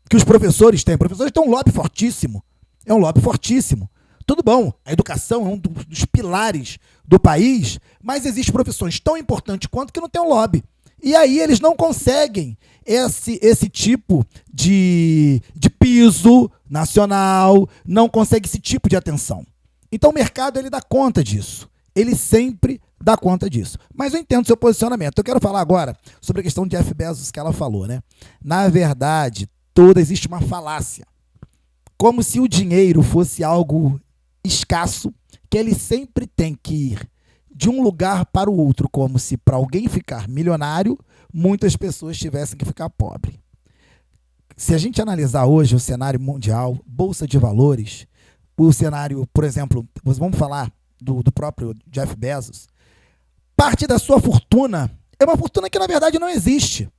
Que os professores têm. Os professores têm um lobby fortíssimo. É um lobby fortíssimo. Tudo bom, a educação é um dos pilares do país, mas existem profissões tão importantes quanto que não tem um lobby. E aí eles não conseguem esse tipo de piso nacional, não consegue esse tipo de atenção. Então o mercado ele dá conta disso. Ele sempre dá conta disso. Mas eu entendo o seu posicionamento. Eu quero falar agora sobre a questão de Jeff Bezos que ela falou, né? Na verdade, existe uma falácia. Como se o dinheiro fosse algo escasso, que ele sempre tem que ir de um lugar para o outro, como se para alguém ficar milionário, muitas pessoas tivessem que ficar pobre. Se a gente analisar hoje o cenário mundial, bolsa de valores, o cenário, por exemplo, vamos falar do próprio Jeff Bezos, parte da sua fortuna é uma fortuna que na verdade não existe.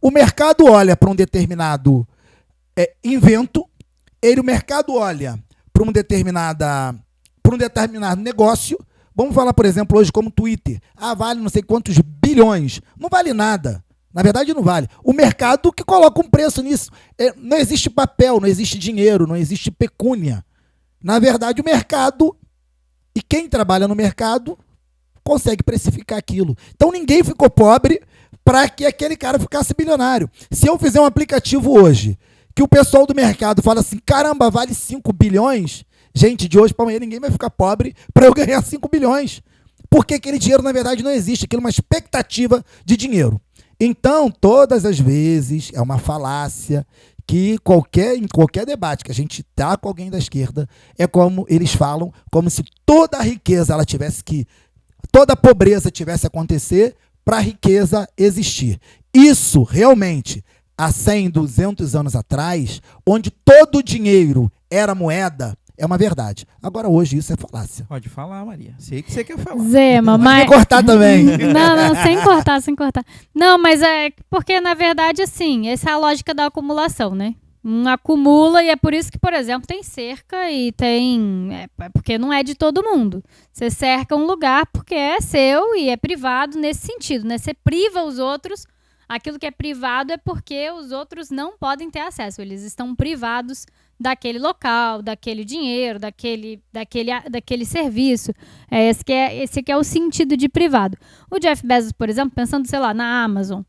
O mercado olha para um determinado invento, o mercado olha para um determinado negócio. Vamos falar, por exemplo, hoje como Twitter. Vale não sei quantos bilhões. Não vale nada. Na verdade, não vale. O mercado que coloca um preço nisso. Não existe papel, não existe dinheiro, não existe pecúnia. Na verdade, o mercado, e quem trabalha no mercado, consegue precificar aquilo. Então, ninguém ficou pobre para que aquele cara ficasse bilionário. Se eu fizer um aplicativo hoje, que o pessoal do mercado fala assim, caramba, vale 5 bilhões... Gente, de hoje para amanhã ninguém vai ficar pobre para eu ganhar 5 bilhões. Porque aquele dinheiro, na verdade, não existe. Aquilo é uma expectativa de dinheiro. Então, todas as vezes, é uma falácia que em qualquer debate que a gente tá com alguém da esquerda, é como eles falam, como se toda a riqueza toda a pobreza tivesse a acontecer para a riqueza existir. Isso, realmente, há 100, 200 anos atrás, onde todo o dinheiro era moeda, é uma verdade. Agora, hoje, isso é falácia. Pode falar, Maria. Sei que você quer falar. Zema, mas... Pode cortar também. Não, sem cortar. Não, mas é porque, na verdade, assim, essa é a lógica da acumulação, né? Acumula e é por isso que, por exemplo, tem cerca e tem... porque não é de todo mundo. Você cerca um lugar porque é seu e é privado nesse sentido, né? Você priva os outros. Aquilo que é privado é porque os outros não podem ter acesso. Eles estão privados daquele local, daquele dinheiro, daquele serviço. Esse que é o sentido de privado. O Jeff Bezos, por exemplo, pensando, sei lá, na Amazon,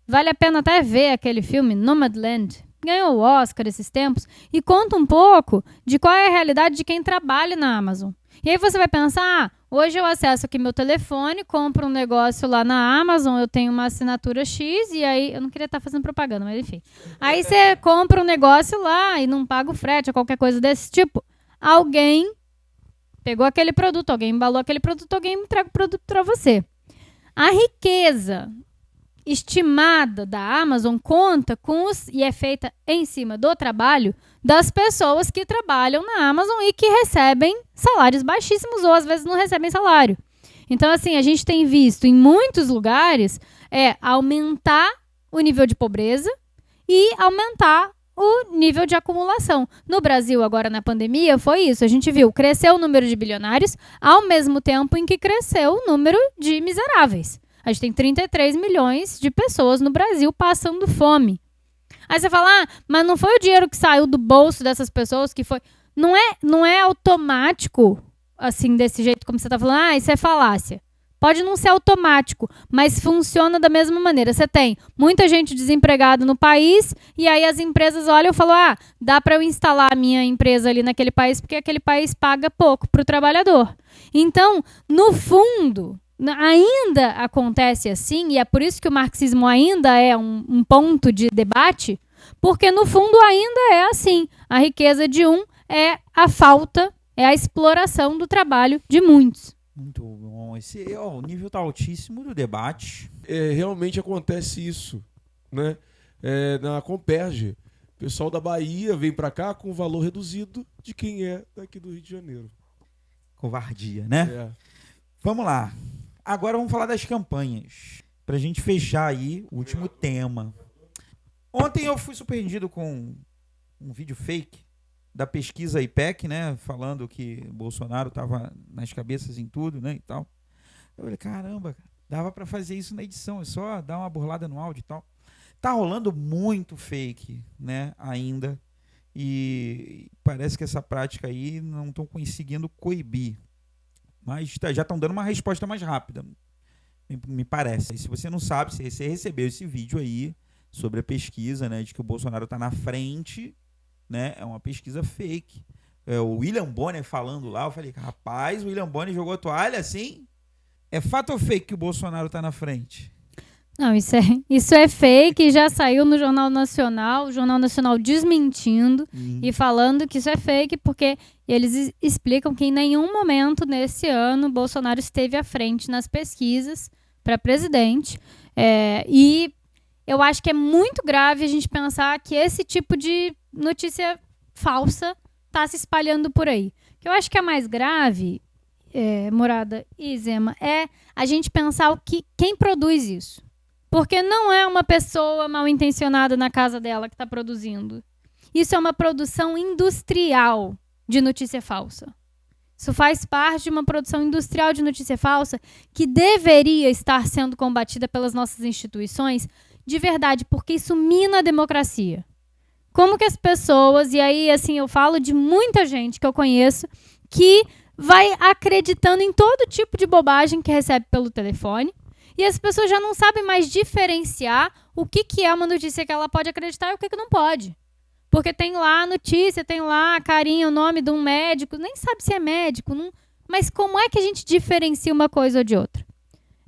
vale a pena até ver aquele filme Nomadland, ganhou o Oscar esses tempos, e conta um pouco de qual é a realidade de quem trabalha na Amazon. E aí você vai pensar, hoje eu acesso aqui meu telefone, compro um negócio lá na Amazon, eu tenho uma assinatura X, e aí, eu não queria estar fazendo propaganda, mas enfim. Aí você compra um negócio lá e não paga o frete ou qualquer coisa desse tipo. Alguém pegou aquele produto, alguém embalou aquele produto, alguém entrega o produto para você. A riqueza estimada da Amazon conta e é feita em cima do trabalho das pessoas que trabalham na Amazon e que recebem salários baixíssimos ou às vezes não recebem salário. Então, assim, a gente tem visto em muitos lugares aumentar o nível de pobreza e aumentar o nível de acumulação. No Brasil, agora na pandemia, foi isso. A gente viu, cresceu o número de bilionários ao mesmo tempo em que cresceu o número de miseráveis. A gente tem 33 milhões de pessoas no Brasil passando fome. Aí você fala, mas não foi o dinheiro que saiu do bolso dessas pessoas que foi... Não é automático, assim, desse jeito como você está falando, isso é falácia. Pode não ser automático, mas funciona da mesma maneira. Você tem muita gente desempregada no país e aí as empresas olham e falam, dá para eu instalar a minha empresa ali naquele país porque aquele país paga pouco para o trabalhador. Então, no fundo, ainda acontece assim, e é por isso que o marxismo ainda é um ponto de debate, porque no fundo ainda é assim. A riqueza de um é a falta, é a exploração do trabalho de muitos. Muito bom. O nível está altíssimo do debate. Realmente acontece isso, né? Na Comperge, o pessoal da Bahia vem para cá com valor reduzido de quem é daqui do Rio de Janeiro. Covardia, né? Vamos lá. Agora vamos falar das campanhas. Pra gente fechar aí o último tema. Ontem eu fui surpreendido com um vídeo fake da pesquisa IPEC, né? Falando que Bolsonaro tava nas cabeças em tudo, né? E tal. Eu falei, caramba, dava pra fazer isso na edição. É só dar uma burlada no áudio e tal. Tá rolando muito fake, né? Ainda. E parece que essa prática aí não estão conseguindo coibir. Mas já estão dando uma resposta mais rápida, me parece. E se você não sabe, se você recebeu esse vídeo aí sobre a pesquisa, né, de que o Bolsonaro está na frente, né, é uma pesquisa fake. O William Bonner falando lá, eu falei, rapaz, o William Bonner jogou a toalha assim? É fato ou fake que o Bolsonaro está na frente? Não, isso é fake, já saiu no Jornal Nacional, o Jornal Nacional desmentindo e falando que isso é fake, porque eles explicam que em nenhum momento nesse ano Bolsonaro esteve à frente nas pesquisas para presidente. E eu acho que é muito grave a gente pensar que esse tipo de notícia falsa está se espalhando por aí. O que eu acho que é mais grave, Morada e Zema, é a gente pensar quem produz isso. Porque não é uma pessoa mal intencionada na casa dela que está produzindo. Isso é uma produção industrial de notícia falsa. Isso faz parte de uma produção industrial de notícia falsa que deveria estar sendo combatida pelas nossas instituições de verdade, porque isso mina a democracia. Como que as pessoas, e aí assim eu falo de muita gente que eu conheço, que vai acreditando em todo tipo de bobagem que recebe pelo telefone, e as pessoas já não sabem mais diferenciar o que é uma notícia que ela pode acreditar e o que não pode. Porque tem lá a notícia, tem lá a carinha, o nome de um médico, nem sabe se é médico, mas como é que a gente diferencia uma coisa ou de outra?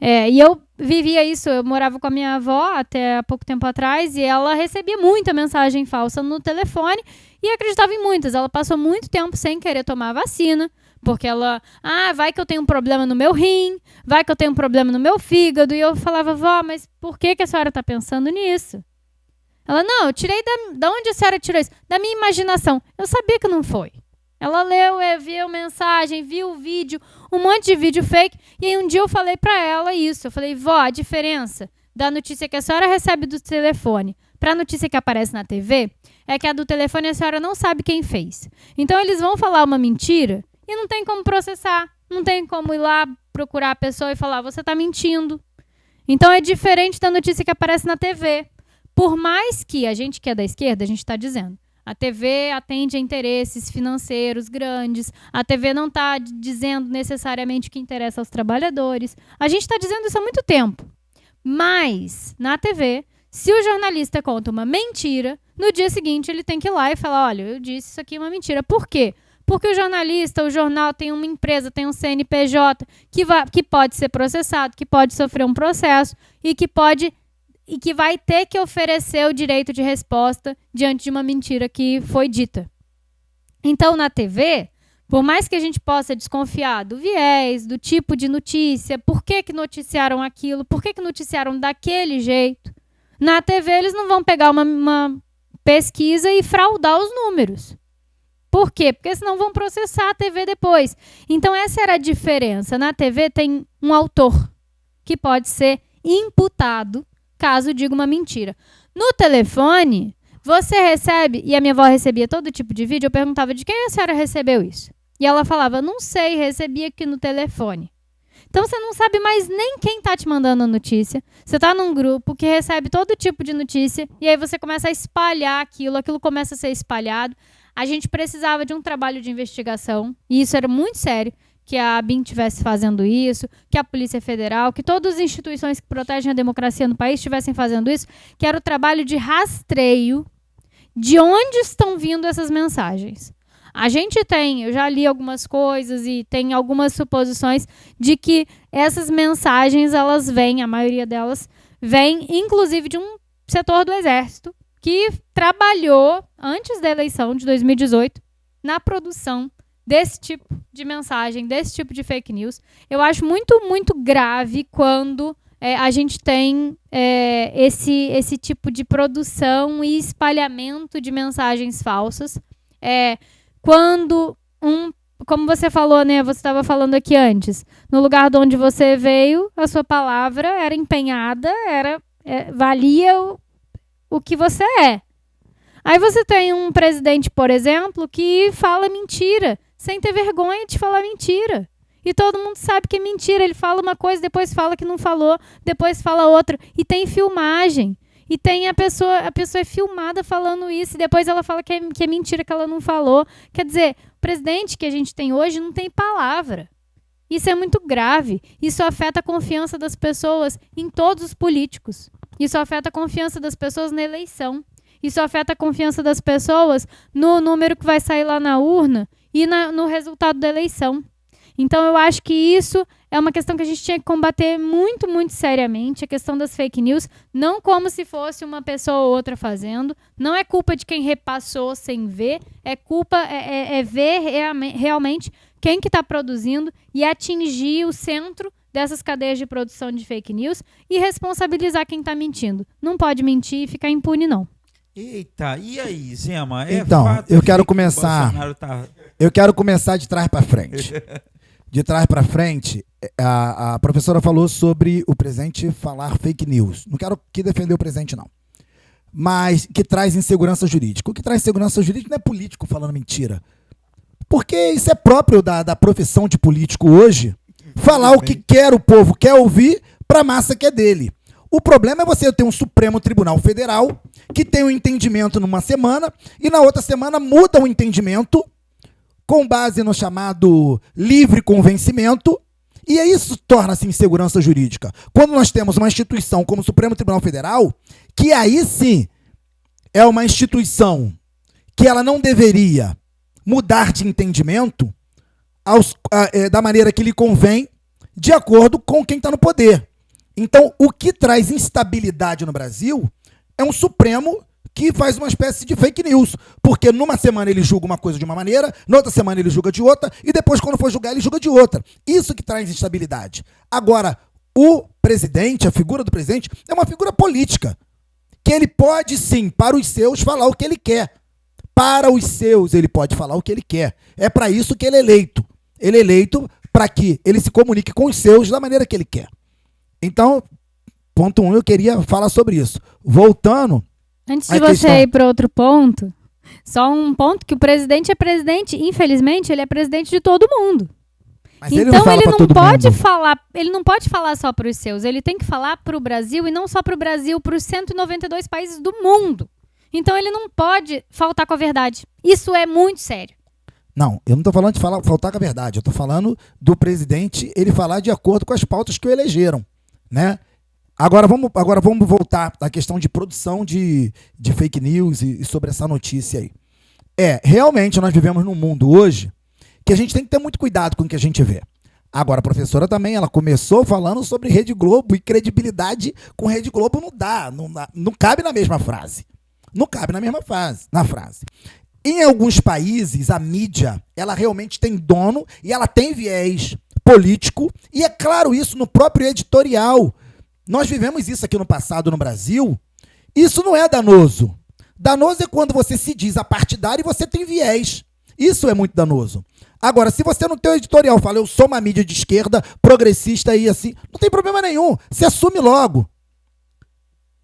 E eu vivia isso, eu morava com a minha avó até há pouco tempo atrás e ela recebia muita mensagem falsa no telefone e acreditava em muitas. Ela passou muito tempo sem querer tomar a vacina, porque ela, vai que eu tenho um problema no meu rim, vai que eu tenho um problema no meu fígado. E eu falava, vó, mas por que a senhora está pensando nisso? Ela, não, eu tirei da onde a senhora tirou isso? Da minha imaginação. Eu sabia que não foi. Ela leu, viu mensagem, viu o vídeo, um monte de vídeo fake. E aí um dia eu falei para ela isso. Eu falei, vó, a diferença da notícia que a senhora recebe do telefone para a notícia que aparece na TV é que a do telefone a senhora não sabe quem fez. Então eles vão falar uma mentira e não tem como processar. Não tem como ir lá procurar a pessoa e falar, você está mentindo. Então é diferente da notícia que aparece na TV. Por mais que a gente que é da esquerda, a gente está dizendo, a TV atende a interesses financeiros grandes, a TV não está dizendo necessariamente o que interessa aos trabalhadores. A gente está dizendo isso há muito tempo. Mas, na TV, se o jornalista conta uma mentira, no dia seguinte ele tem que ir lá e falar, olha, eu disse isso aqui é uma mentira. Por quê? Porque o jornalista, o jornal tem uma empresa, tem um CNPJ que pode ser processado, que pode sofrer um processo e que vai ter que oferecer o direito de resposta diante de uma mentira que foi dita. Então, na TV, por mais que a gente possa desconfiar do viés, do tipo de notícia, por que noticiaram aquilo, por que noticiaram daquele jeito, na TV eles não vão pegar uma pesquisa e fraudar os números. Por quê? Porque senão vão processar a TV depois. Então, essa era a diferença. Na TV tem um autor que pode ser imputado caso diga uma mentira. No telefone, você recebe, e a minha avó recebia todo tipo de vídeo, eu perguntava de quem a senhora recebeu isso? E ela falava, não sei, recebi aqui no telefone. Então você não sabe mais nem quem está te mandando a notícia. Você está num grupo que recebe todo tipo de notícia e aí você começa a espalhar aquilo começa a ser espalhado. A gente precisava de um trabalho de investigação, e isso era muito sério, que a ABIN estivesse fazendo isso, que a Polícia Federal, que todas as instituições que protegem a democracia no país estivessem fazendo isso, que era o trabalho de rastreio de onde estão vindo essas mensagens. A gente tem, eu já li algumas coisas e tem algumas suposições de que essas mensagens, elas vêm, a maioria delas, vem inclusive de um setor do Exército que trabalhou antes da eleição de 2018 na produção desse tipo de mensagem, desse tipo de fake news. Eu acho muito, muito grave quando a gente tem esse tipo de produção e espalhamento de mensagens falsas. Quando como você falou, né? Você estava falando aqui antes. No lugar de onde você veio, a sua palavra era empenhada, valia o que você é. Aí você tem um presidente, por exemplo, que fala mentira, sem ter vergonha de falar mentira. E todo mundo sabe que é mentira. Ele fala uma coisa, depois fala que não falou, depois fala outra. E tem filmagem. E tem a pessoa é filmada falando isso, e depois ela fala que é mentira, que ela não falou. Quer dizer, o presidente que a gente tem hoje não tem palavra. Isso é muito grave. Isso afeta a confiança das pessoas em todos os políticos. Isso afeta a confiança das pessoas na eleição. Isso afeta a confiança das pessoas no número que vai sair lá na urna e no resultado da eleição. Então, eu acho que isso é uma questão que a gente tinha que combater muito, muito seriamente, a questão das fake news, não como se fosse uma pessoa ou outra fazendo, não é culpa de quem repassou sem ver, é ver realmente quem que está produzindo e atingir o centro dessas cadeias de produção de fake news e responsabilizar quem está mentindo. Não pode mentir e ficar impune, não. Eita, e aí, Zema? Então, eu quero começar. Eu quero começar de trás para frente. De trás para frente, a professora falou sobre o presidente falar fake news. Não quero que defender o presidente, não. Mas que traz insegurança jurídica. O que traz insegurança jurídica não é político falando mentira. Porque isso é próprio da profissão de político hoje. Falar o que quer, o povo quer ouvir, para a massa que é dele. O problema é você ter um Supremo Tribunal Federal que tem um entendimento numa semana e na outra semana muda o entendimento com base no chamado livre convencimento, e isso torna-se insegurança jurídica. Quando nós temos uma instituição como o Supremo Tribunal Federal, que aí sim é uma instituição que ela não deveria mudar de entendimento da maneira que lhe convém, de acordo com quem está no poder. Então, o que traz instabilidade no Brasil é um Supremo que faz uma espécie de fake news, porque numa semana ele julga uma coisa de uma maneira, na outra semana ele julga de outra, e depois, quando for julgar, ele julga de outra. Isso que traz instabilidade. Agora, o presidente, a figura do presidente, é uma figura política, que ele pode, sim, para os seus, falar o que ele quer. Para os seus, ele pode falar o que ele quer. É para isso que ele é eleito. Ele é eleito para que ele se comunique com os seus da maneira que ele quer. Então, ponto 1, eu queria falar sobre isso. Voltando... Antes de você ir para outro ponto, só um ponto que o presidente é presidente, infelizmente, ele é presidente de todo mundo. Mas então ele não pode falar só para os seus, ele tem que falar para o Brasil e não só para o Brasil, para os 192 países do mundo. Então ele não pode faltar com a verdade. Isso é muito sério. Não, eu não estou falando de faltar com a verdade, eu estou falando do presidente ele falar de acordo com as pautas que o elegeram, né? Agora vamos voltar à questão de produção de fake news e sobre essa notícia aí. Realmente nós vivemos num mundo hoje que a gente tem que ter muito cuidado com o que a gente vê. Agora, a professora também, ela começou falando sobre Rede Globo e credibilidade com Rede Globo não cabe na mesma frase. Não cabe na mesma frase. Em alguns países, a mídia, ela realmente tem dono e ela tem viés político, e é claro isso no próprio editorial. Nós vivemos isso aqui no passado no Brasil. Isso não é danoso. Danoso é quando você se diz apartidário e você tem viés. Isso é muito danoso. Agora, se você no teu editorial fala, eu sou uma mídia de esquerda, progressista e assim, não tem problema nenhum. Você assume logo.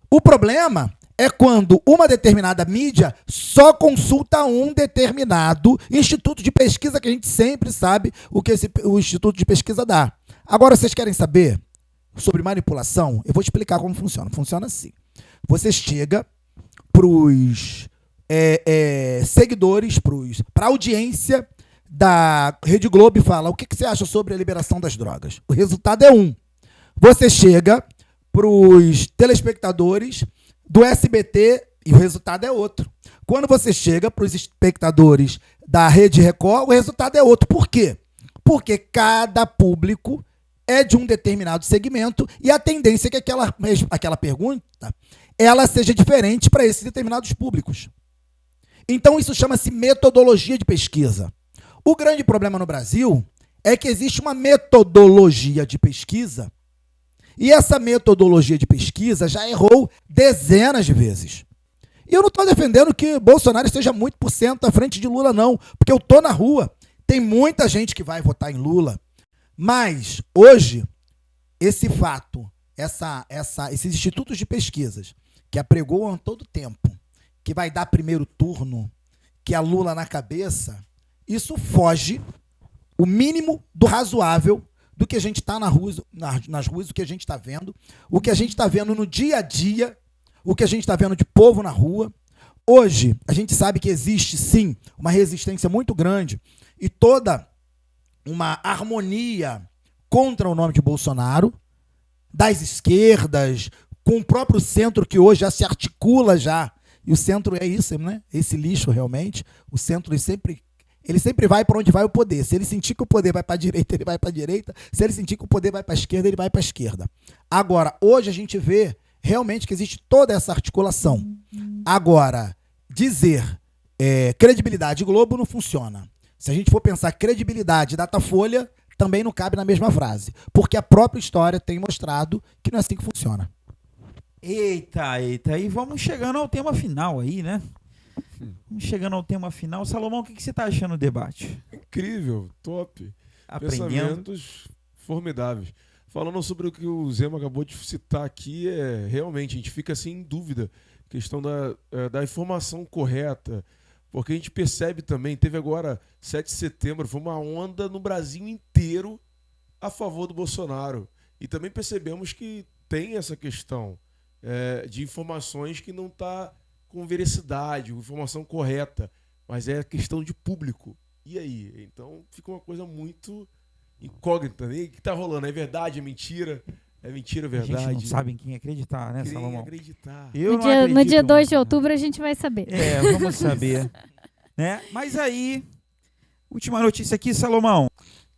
O problema é quando uma determinada mídia só consulta um determinado instituto de pesquisa, que a gente sempre sabe o que o instituto de pesquisa dá. Agora, vocês querem saber sobre manipulação? Eu vou explicar como funciona. Funciona assim. Você chega para os seguidores, para a audiência da Rede Globo e fala: o que você acha sobre a liberação das drogas? O resultado é um. Você chega para os telespectadores do SBT e o resultado é outro. Quando você chega para os espectadores da Rede Record, o resultado é outro. Por quê? Porque cada público é de um determinado segmento e a tendência é que aquela pergunta ela seja diferente para esses determinados públicos. Então isso chama-se metodologia de pesquisa. O grande problema no Brasil é que existe uma metodologia de pesquisa e essa metodologia de pesquisa já errou dezenas de vezes. E eu não estou defendendo que Bolsonaro esteja muito por cento à frente de Lula, não, porque eu estou na rua. Tem muita gente que vai votar em Lula. Mas, hoje, esse fato, esses institutos de pesquisas que apregoam todo tempo, que vai dar primeiro turno, que é Lula na cabeça, isso foge o mínimo do razoável do que a gente está nas ruas, o que a gente está vendo, o que a gente está vendo no dia a dia, o que a gente está vendo de povo na rua. Hoje, a gente sabe que existe, sim, uma resistência muito grande e toda uma harmonia contra o nome de Bolsonaro, das esquerdas, com o próprio centro que hoje já se articula já. E o centro é isso, né? Esse lixo realmente. O centro ele sempre vai para onde vai o poder. Se ele sentir que o poder vai para a direita, ele vai para a direita. Se ele sentir que o poder vai para a esquerda, ele vai para a esquerda. Agora, hoje a gente vê realmente que existe toda essa articulação. Agora, dizer credibilidade Globo não funciona. Se a gente for pensar credibilidade Datafolha, também não cabe na mesma frase. Porque a própria história tem mostrado que não é assim que funciona. Eita. E vamos chegando ao tema final aí, né? Vamos chegando ao tema final. Salomão, o que você está achando do debate? Incrível, top. Aprendendo. Pensamentos formidáveis. Falando sobre o que o Zema acabou de citar aqui, realmente a gente fica assim em dúvida. Questão da informação correta. Porque a gente percebe também, teve agora 7 de setembro, foi uma onda no Brasil inteiro a favor do Bolsonaro. E também percebemos que tem essa questão de informações que não está com veracidade, informação correta, mas é questão de público. E aí? Então fica uma coisa muito incógnita, né? O que está rolando? É verdade? É mentira? É mentira, verdade? A gente não sabe em quem acreditar, né, Salomão? Acreditar. No dia 2 de outubro a gente vai saber. Vamos saber. Né? Mas aí, última notícia aqui, Salomão.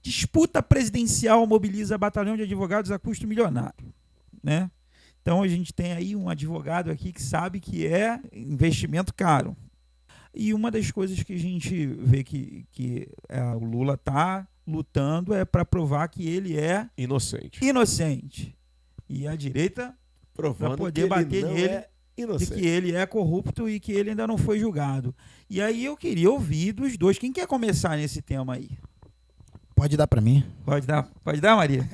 Disputa presidencial mobiliza batalhão de advogados a custo milionário. Né? Então a gente tem aí um advogado aqui que sabe que é investimento caro. E uma das coisas que a gente vê que o Lula está lutando é para provar que ele é inocente. E a direita para poder bater nele de que ele é corrupto e que ele ainda não foi julgado. E aí eu queria ouvir dos dois. Quem quer começar nesse tema aí? Pode dar para mim. Pode dar, Maria?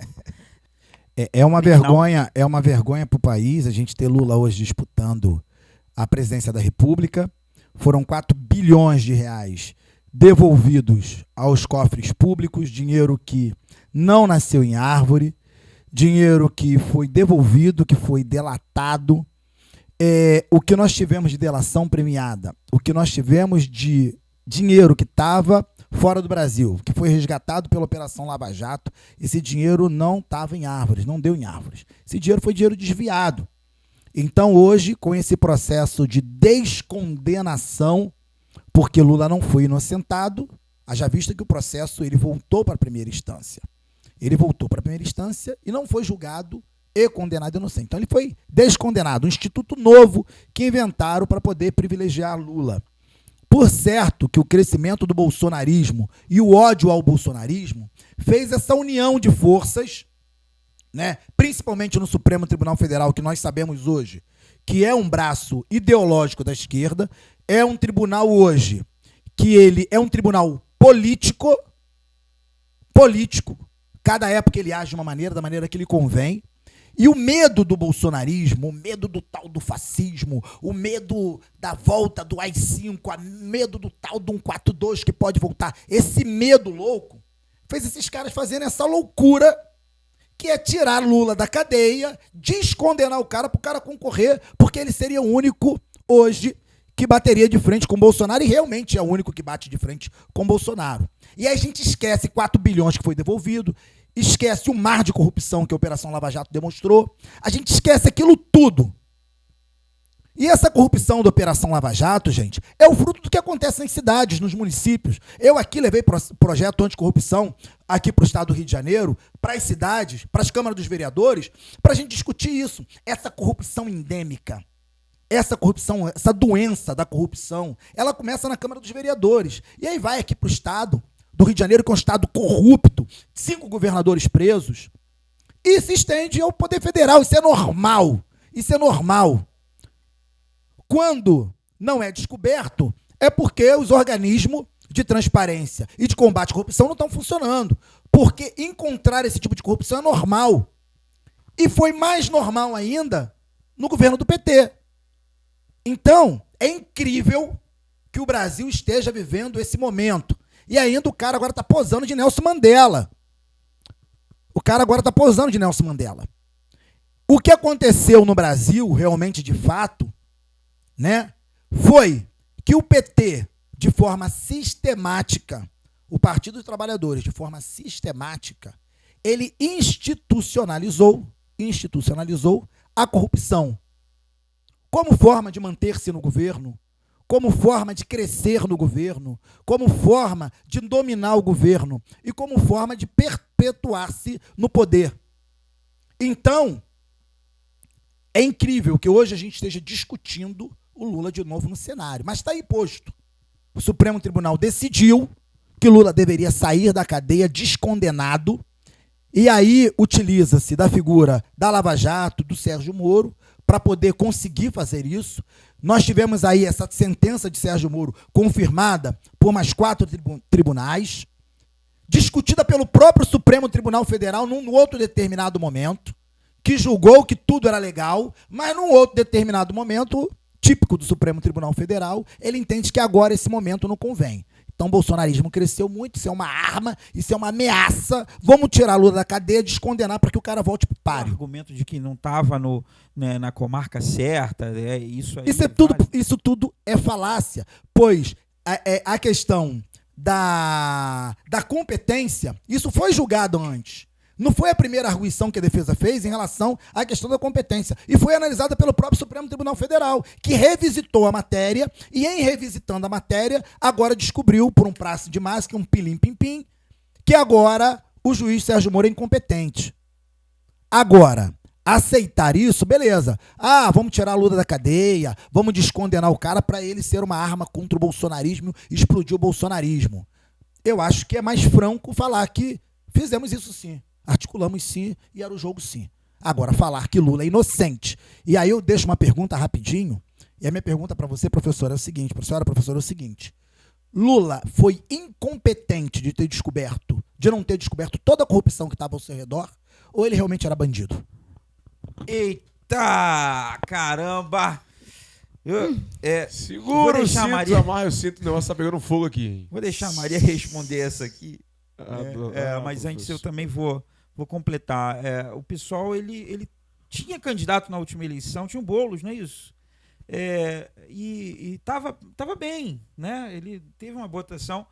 É uma vergonha para o país a gente ter Lula hoje disputando a presidência da República. Foram 4 bilhões de reais devolvidos aos cofres públicos, dinheiro que não nasceu em árvore, dinheiro que foi devolvido, que foi delatado. O que nós tivemos de delação premiada, o que nós tivemos de dinheiro que estava fora do Brasil, que foi resgatado pela Operação Lava Jato, esse dinheiro não estava em árvores, não deu em árvores. Esse dinheiro foi dinheiro desviado. Então hoje, com esse processo de descondenação, porque Lula não foi inocentado, haja vista que o processo ele voltou para a primeira instância. Ele voltou para a primeira instância e não foi julgado e condenado inocente. Então ele foi descondenado, um instituto novo que inventaram para poder privilegiar Lula. Por certo que o crescimento do bolsonarismo e o ódio ao bolsonarismo fez essa união de forças, né, principalmente no Supremo Tribunal Federal, que nós sabemos hoje que é um braço ideológico da esquerda, é um tribunal hoje que ele é um tribunal político, cada época ele age de uma maneira, da maneira que lhe convém. E o medo do bolsonarismo, o medo do tal do fascismo, o medo da volta do AI-5, o medo do tal do 142 que pode voltar, esse medo louco fez esses caras fazerem essa loucura que é tirar Lula da cadeia, descondenar o cara para o cara concorrer, porque ele seria o único hoje que bateria de frente com Bolsonaro, e realmente é o único que bate de frente com Bolsonaro. E aí a gente esquece 4 bilhões que foi devolvido, esquece o mar de corrupção que a Operação Lava Jato demonstrou, a gente esquece aquilo tudo. E essa corrupção da Operação Lava Jato, gente, é o fruto do que acontece nas cidades, nos municípios. Eu aqui levei projeto anticorrupção aqui para o estado do Rio de Janeiro, para as cidades, para as câmaras dos vereadores, para a gente discutir isso. Essa corrupção endêmica, essa corrupção, essa doença da corrupção, ela começa na Câmara dos Vereadores. E aí vai aqui para o estado do Rio de Janeiro, que é um estado corrupto, 5 governadores presos, e se estende ao Poder Federal. Isso é normal. Isso é normal. Quando não é descoberto, é porque os organismos de transparência e de combate à corrupção não estão funcionando. Porque encontrar esse tipo de corrupção é normal. E foi mais normal ainda no governo do PT. Então, é incrível que o Brasil esteja vivendo esse momento. E ainda o cara agora está posando de Nelson Mandela. O cara agora está posando de Nelson Mandela. O que aconteceu no Brasil, realmente, de fato, né, foi que o PT, de forma sistemática, o Partido dos Trabalhadores, de forma sistemática, ele institucionalizou a corrupção como forma de manter-se no governo, como forma de crescer no governo, como forma de dominar o governo e como forma de perpetuar-se no poder. Então, é incrível que hoje a gente esteja discutindo o Lula de novo no cenário, mas está aí posto. O Supremo Tribunal decidiu que Lula deveria sair da cadeia descondenado, e aí utiliza-se da figura da Lava Jato, do Sérgio Moro, para poder conseguir fazer isso. Nós tivemos aí essa sentença de Sérgio Moro confirmada por mais 4 tribunais, discutida pelo próprio Supremo Tribunal Federal num outro determinado momento, que julgou que tudo era legal, mas num outro determinado momento, típico do Supremo Tribunal Federal, ele entende que agora esse momento não convém. Então o bolsonarismo cresceu muito, isso é uma arma, isso é uma ameaça, vamos tirar Lula da cadeia, descondenar para que o cara volte para o páreo. O argumento de que não estava na comarca certa, isso aí... Isso tudo é falácia, pois a questão da competência, isso foi julgado antes. Não foi a primeira arguição que a defesa fez em relação à questão da competência. E foi analisada pelo próprio Supremo Tribunal Federal, que revisitou a matéria e, em revisitando a matéria, agora descobriu, por um prazo de máscara, um pilim-pim-pim, que agora o juiz Sérgio Moro é incompetente. Agora, aceitar isso, beleza. Ah, vamos tirar a Lula da cadeia, vamos descondenar o cara para ele ser uma arma contra o bolsonarismo e explodir o bolsonarismo. Eu acho que é mais franco falar que fizemos isso sim. Articulamos sim e era o jogo sim. Agora, falar que Lula é inocente. E aí eu deixo uma pergunta rapidinho. E a minha pergunta para você, professora, é o seguinte. Professora, é o seguinte. Lula foi incompetente de não ter descoberto toda a corrupção que estava ao seu redor? Ou ele realmente era bandido? Eita, caramba! Segura o cinto, amarra o cinto, o negócio tá pegando fogo aqui, hein? Vou deixar a Maria responder essa aqui. Mas antes eu também vou completar. O pessoal, ele tinha candidato na última eleição, tinha o Boulos, não é isso? E tava bem, né? Ele teve uma votação,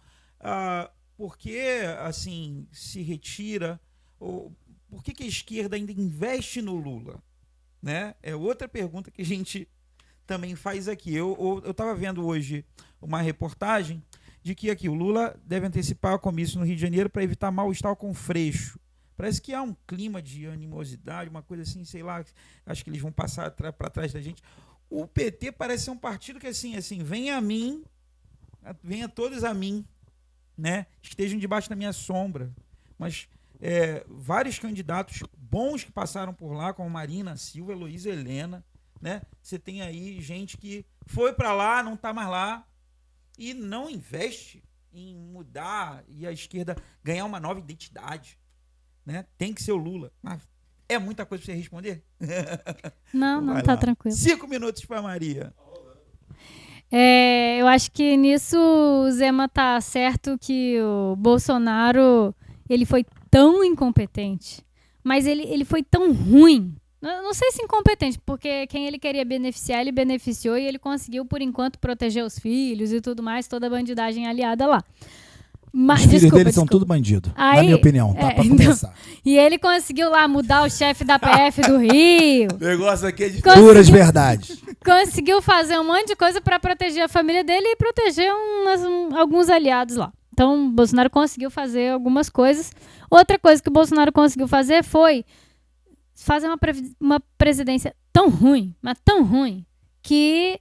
porque assim se retira, por que a esquerda ainda investe no Lula? Né? É outra pergunta que a gente também faz aqui. Eu estava vendo hoje uma reportagem de que aqui o Lula deve antecipar o comício no Rio de Janeiro para evitar mal-estar com Freixo. Parece que há um clima de animosidade, uma coisa assim, sei lá, acho que eles vão passar para trás da gente. O PT parece ser um partido que assim, venha todos a mim, né? Estejam debaixo da minha sombra. Mas vários candidatos bons que passaram por lá, como Marina Silva, Heloísa Helena, né? Você tem aí gente que foi para lá, não está mais lá, e não investe em mudar e a esquerda ganhar uma nova identidade, né? Tem que ser o Lula. Mas é muita coisa para você responder? Não, tá tranquilo. 5 minutos para Maria. Eu acho que nisso o Zema tá certo que o Bolsonaro ele foi tão incompetente, mas ele foi tão ruim, Não sei se incompetente, porque quem ele queria beneficiar, ele beneficiou e ele conseguiu, por enquanto, proteger os filhos e tudo mais, toda a bandidagem aliada lá. Mas, Os filhos desculpa, dele são desculpa. tudo bandido, na Aí, minha opinião, tá? Pra então, começar. E ele conseguiu lá mudar o chefe da PF do Rio. O negócio aqui é de... Puras verdades. Conseguiu fazer um monte de coisa para proteger a família dele e proteger alguns aliados lá. Então, o Bolsonaro conseguiu fazer algumas coisas. Outra coisa que o Bolsonaro conseguiu fazer foi fazer uma presidência tão ruim, mas tão ruim, que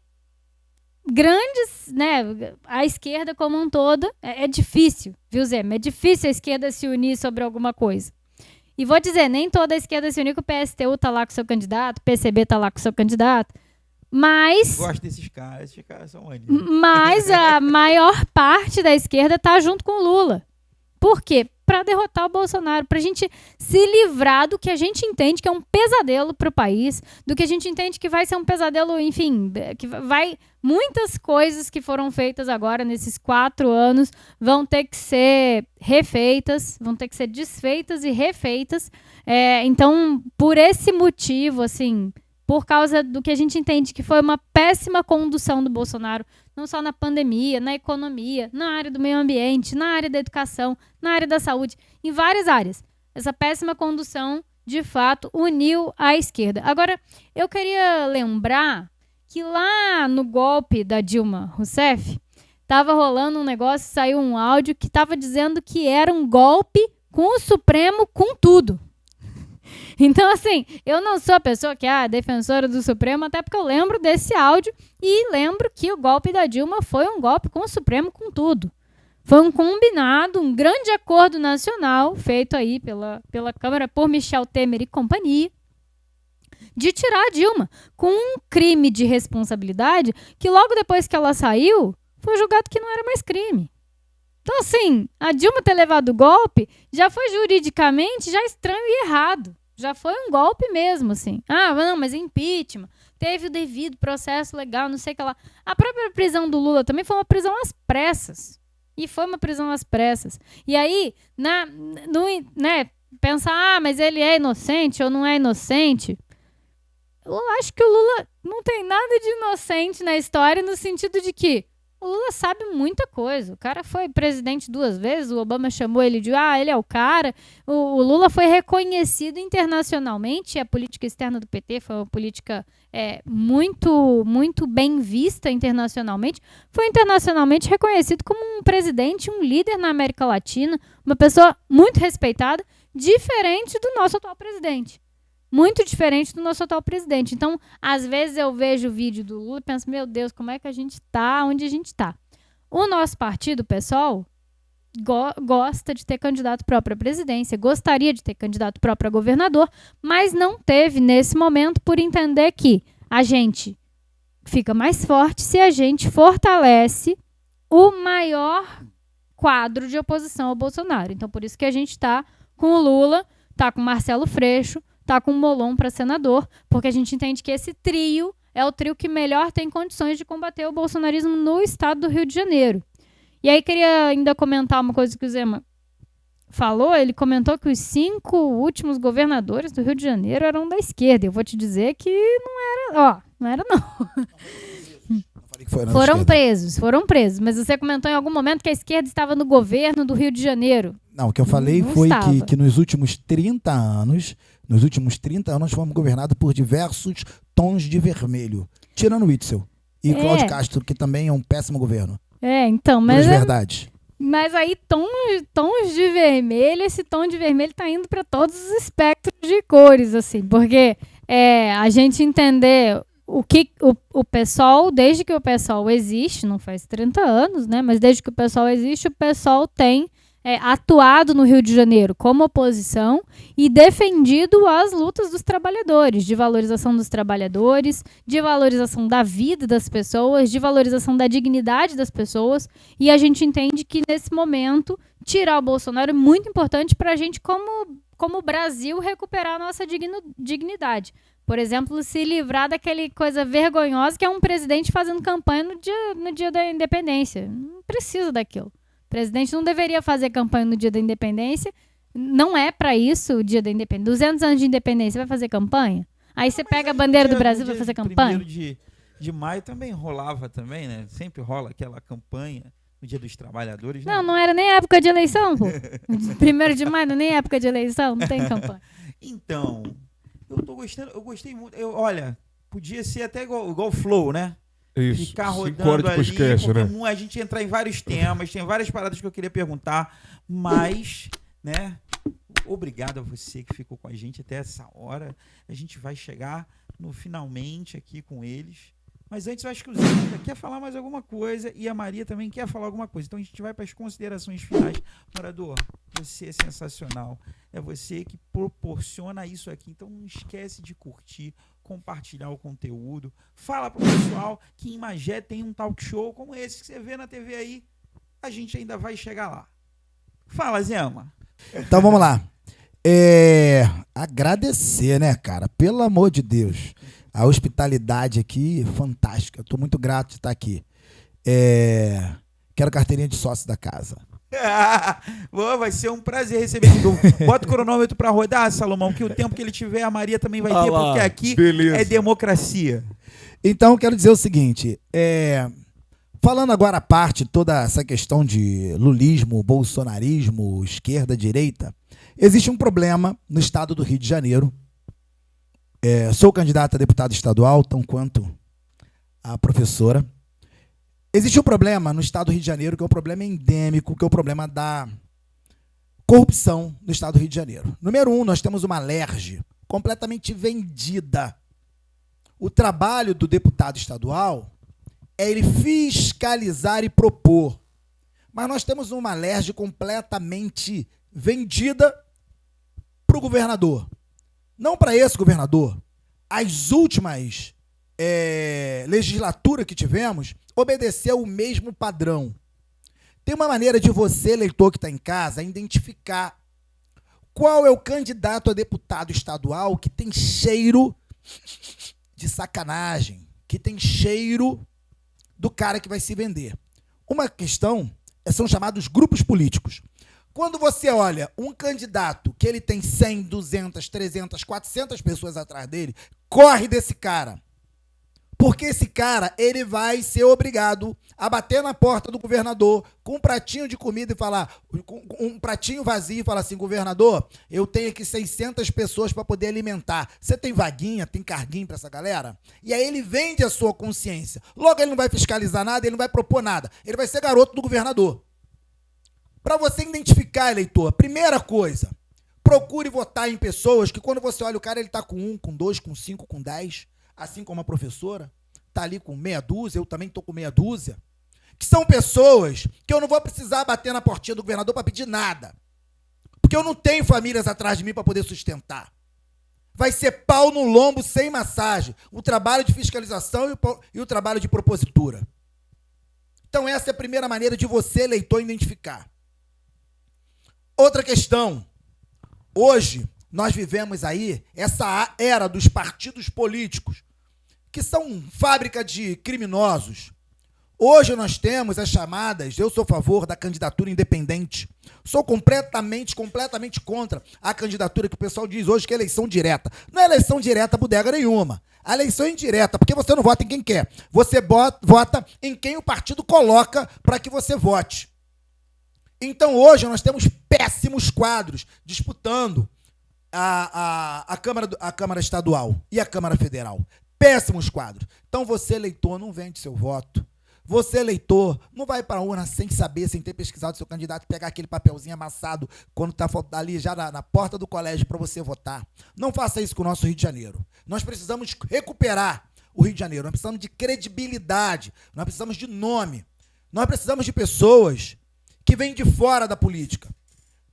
grandes, né, a esquerda como um todo, é difícil, viu, Zé? É difícil a esquerda se unir sobre alguma coisa. E vou dizer, nem toda a esquerda se uniu, que o PSTU tá lá com o seu candidato, o PCB tá lá com o seu candidato, mas... Gosto desses caras são maneiros. Mas a maior parte da esquerda tá junto com o Lula. Por quê? Para derrotar o Bolsonaro, para a gente se livrar do que a gente entende que é um pesadelo para o país, do que a gente entende que vai ser um pesadelo, enfim, que vai... Muitas coisas que foram feitas agora nesses 4 anos vão ter que ser refeitas, vão ter que ser desfeitas e refeitas. Então, por esse motivo, assim, por causa do que a gente entende que foi uma péssima condução do Bolsonaro, não só na pandemia, na economia, na área do meio ambiente, na área da educação, na área da saúde, em várias áreas. Essa péssima condução, de fato, uniu a esquerda. Agora, eu queria lembrar que lá no golpe da Dilma Rousseff, estava rolando um negócio, saiu um áudio que estava dizendo que era um golpe com o Supremo, com tudo. Então, assim, eu não sou a pessoa que é defensora do Supremo, até porque eu lembro desse áudio e lembro que o golpe da Dilma foi um golpe com o Supremo, com tudo. Foi um combinado, um grande acordo nacional, feito aí pela Câmara por Michel Temer e companhia, de tirar a Dilma com um crime de responsabilidade que logo depois que ela saiu, foi julgado que não era mais crime. Então, assim, a Dilma ter levado o golpe já foi juridicamente já estranho e errado. Já foi um golpe mesmo, assim. Ah, não, mas impeachment. Teve o devido processo legal, não sei o que lá. A própria prisão do Lula também foi uma prisão às pressas. E foi uma prisão às pressas. E aí, pensar, mas ele é inocente ou não é inocente. Eu acho que o Lula não tem nada de inocente na história, no sentido de que o Lula sabe muita coisa. O cara foi presidente 2 vezes, o Obama chamou ele de, ele é o cara. O Lula foi reconhecido internacionalmente, a política externa do PT foi uma política muito, muito bem vista internacionalmente. Foi internacionalmente reconhecido como um presidente, um líder na América Latina, uma pessoa muito respeitada, diferente do nosso atual presidente. Muito diferente do nosso atual presidente. Então, às vezes eu vejo o vídeo do Lula e penso, meu Deus, como é que a gente está onde a gente está? O nosso partido, o PSOL, gosta de ter candidato próprio à presidência, gostaria de ter candidato próprio a governador, mas não teve nesse momento por entender que a gente fica mais forte se a gente fortalece o maior quadro de oposição ao Bolsonaro. Então, por isso que a gente está com o Lula, está com o Marcelo Freixo, tá com o Molon para senador, porque a gente entende que esse trio é o trio que melhor tem condições de combater o bolsonarismo no estado do Rio de Janeiro. E aí queria ainda comentar uma coisa que o Zema falou, ele comentou que os 5 últimos governadores do Rio de Janeiro eram da esquerda. Eu vou te dizer que não era não. Foram presos, mas você comentou em algum momento que a esquerda estava no governo do Rio de Janeiro. Não, o que eu falei foi que nos últimos 30 anos nós fomos governados por diversos tons de vermelho. Tirando o Witzel e Cláudio Castro, que também é um péssimo governo. Então, mas... verdade. Mas aí tons de vermelho, esse tom de vermelho tá indo para todos os espectros de cores, assim. Porque a gente entender o que o PSOL, desde que o PSOL existe, não faz 30 anos, né? Mas desde que o PSOL existe, o PSOL tem atuado no Rio de Janeiro como oposição e defendido as lutas dos trabalhadores, de valorização dos trabalhadores, de valorização da vida das pessoas, de valorização da dignidade das pessoas. E a gente entende que, nesse momento, tirar o Bolsonaro é muito importante para a gente, como Brasil, recuperar a nossa dignidade. Por exemplo, se livrar daquela coisa vergonhosa que é um presidente fazendo campanha no dia da independência. Não precisa daquilo. O presidente não deveria fazer campanha no dia da independência. Não é para isso o dia da independência. 200 anos de independência, vai fazer campanha? Aí você pega a bandeira do no Brasil dia pra fazer campanha. 1º de maio também rolava também, né? Sempre rola aquela campanha no Dia dos Trabalhadores. né? Não era nem época de eleição, pô. 1º de maio não é nem época de eleição, não tem campanha. Então, eu gostei muito. Olha, podia ser até igual o Flow, né? Isso. Ficar 5 rodando horas de ali, podcast, porque né? a gente entrar em vários temas, tem várias paradas que eu queria perguntar, mas, né, obrigado a você que ficou com a gente até essa hora. A gente vai chegar no finalmente aqui com eles. Mas antes eu acho que o Zé ainda quer falar mais alguma coisa e a Maria também quer falar alguma coisa. Então a gente vai para as considerações finais. Morador, você é sensacional. É você que proporciona isso aqui. Então não esquece de curtir, compartilhar o conteúdo. Fala pro pessoal que em Magé tem um talk show como esse que você vê na TV aí. A gente ainda vai chegar lá. Fala, Zema. Então vamos lá. Agradecer, né, cara? Pelo amor de Deus. A hospitalidade aqui, fantástica. Eu tô muito grato de estar aqui. Quero carteirinha de sócio da casa. Boa, vai ser um prazer receber. Bota o cronômetro pra rodar, Salomão, que o tempo que ele tiver, a Maria também vai ter, porque aqui é democracia. Então, quero dizer o seguinte, falando agora a parte, toda essa questão de lulismo, bolsonarismo, esquerda, direita, existe um problema no estado do Rio de Janeiro. Sou candidato a deputado estadual, tão quanto a professora. Existe um problema no estado do Rio de Janeiro, que é um problema endêmico, que é o problema da corrupção no estado do Rio de Janeiro. Número 1, nós temos uma LERJ completamente vendida. O trabalho do deputado estadual é ele fiscalizar e propor. Mas nós temos uma LERJ completamente vendida para o governador. Não para esse governador. As últimas legislaturas que tivemos obedeceu o mesmo padrão. Tem uma maneira de você, eleitor que está em casa, identificar qual é o candidato a deputado estadual que tem cheiro de sacanagem, que tem cheiro do cara que vai se vender. Uma questão são chamados grupos políticos. Quando você olha um candidato que ele tem 100, 200, 300, 400 pessoas atrás dele, corre desse cara. Porque esse cara, ele vai ser obrigado a bater na porta do governador com um pratinho de comida e falar, com um pratinho vazio e falar assim, governador, eu tenho aqui 600 pessoas para poder alimentar. Você tem vaguinha, tem carguinho para essa galera? E aí ele vende a sua consciência. Logo ele não vai fiscalizar nada, ele não vai propor nada. Ele vai ser garoto do governador. Para você identificar, eleitor, primeira coisa, procure votar em pessoas que quando você olha o cara, ele está com 1, com 2, com 5, com 10, assim como a professora, está ali com meia dúzia, eu também estou com meia dúzia, que são pessoas que eu não vou precisar bater na portinha do governador para pedir nada, porque eu não tenho famílias atrás de mim para poder sustentar. Vai ser pau no lombo sem massagem, o trabalho de fiscalização e o trabalho de propositura. Então essa é a primeira maneira de você, eleitor, identificar. Outra questão, hoje nós vivemos aí essa era dos partidos políticos, que são fábrica de criminosos. Hoje nós temos as chamadas, eu sou a favor da candidatura independente, sou completamente contra a candidatura que o pessoal diz hoje que é eleição direta. Não é eleição direta bodega nenhuma, a eleição é indireta, porque você não vota em quem quer, você vota em quem o partido coloca para que você vote. Então, hoje, nós temos péssimos quadros disputando a Câmara Estadual e a Câmara Federal. Péssimos quadros. Então, você, eleitor, não vende seu voto. Você, eleitor, não vai para a urna sem saber, sem ter pesquisado seu candidato, pegar aquele papelzinho amassado quando está ali já na porta do colégio para você votar. Não faça isso com o nosso Rio de Janeiro. Nós precisamos recuperar o Rio de Janeiro. Nós precisamos de credibilidade. Nós precisamos de nome. Nós precisamos de pessoas que vêm de fora da política.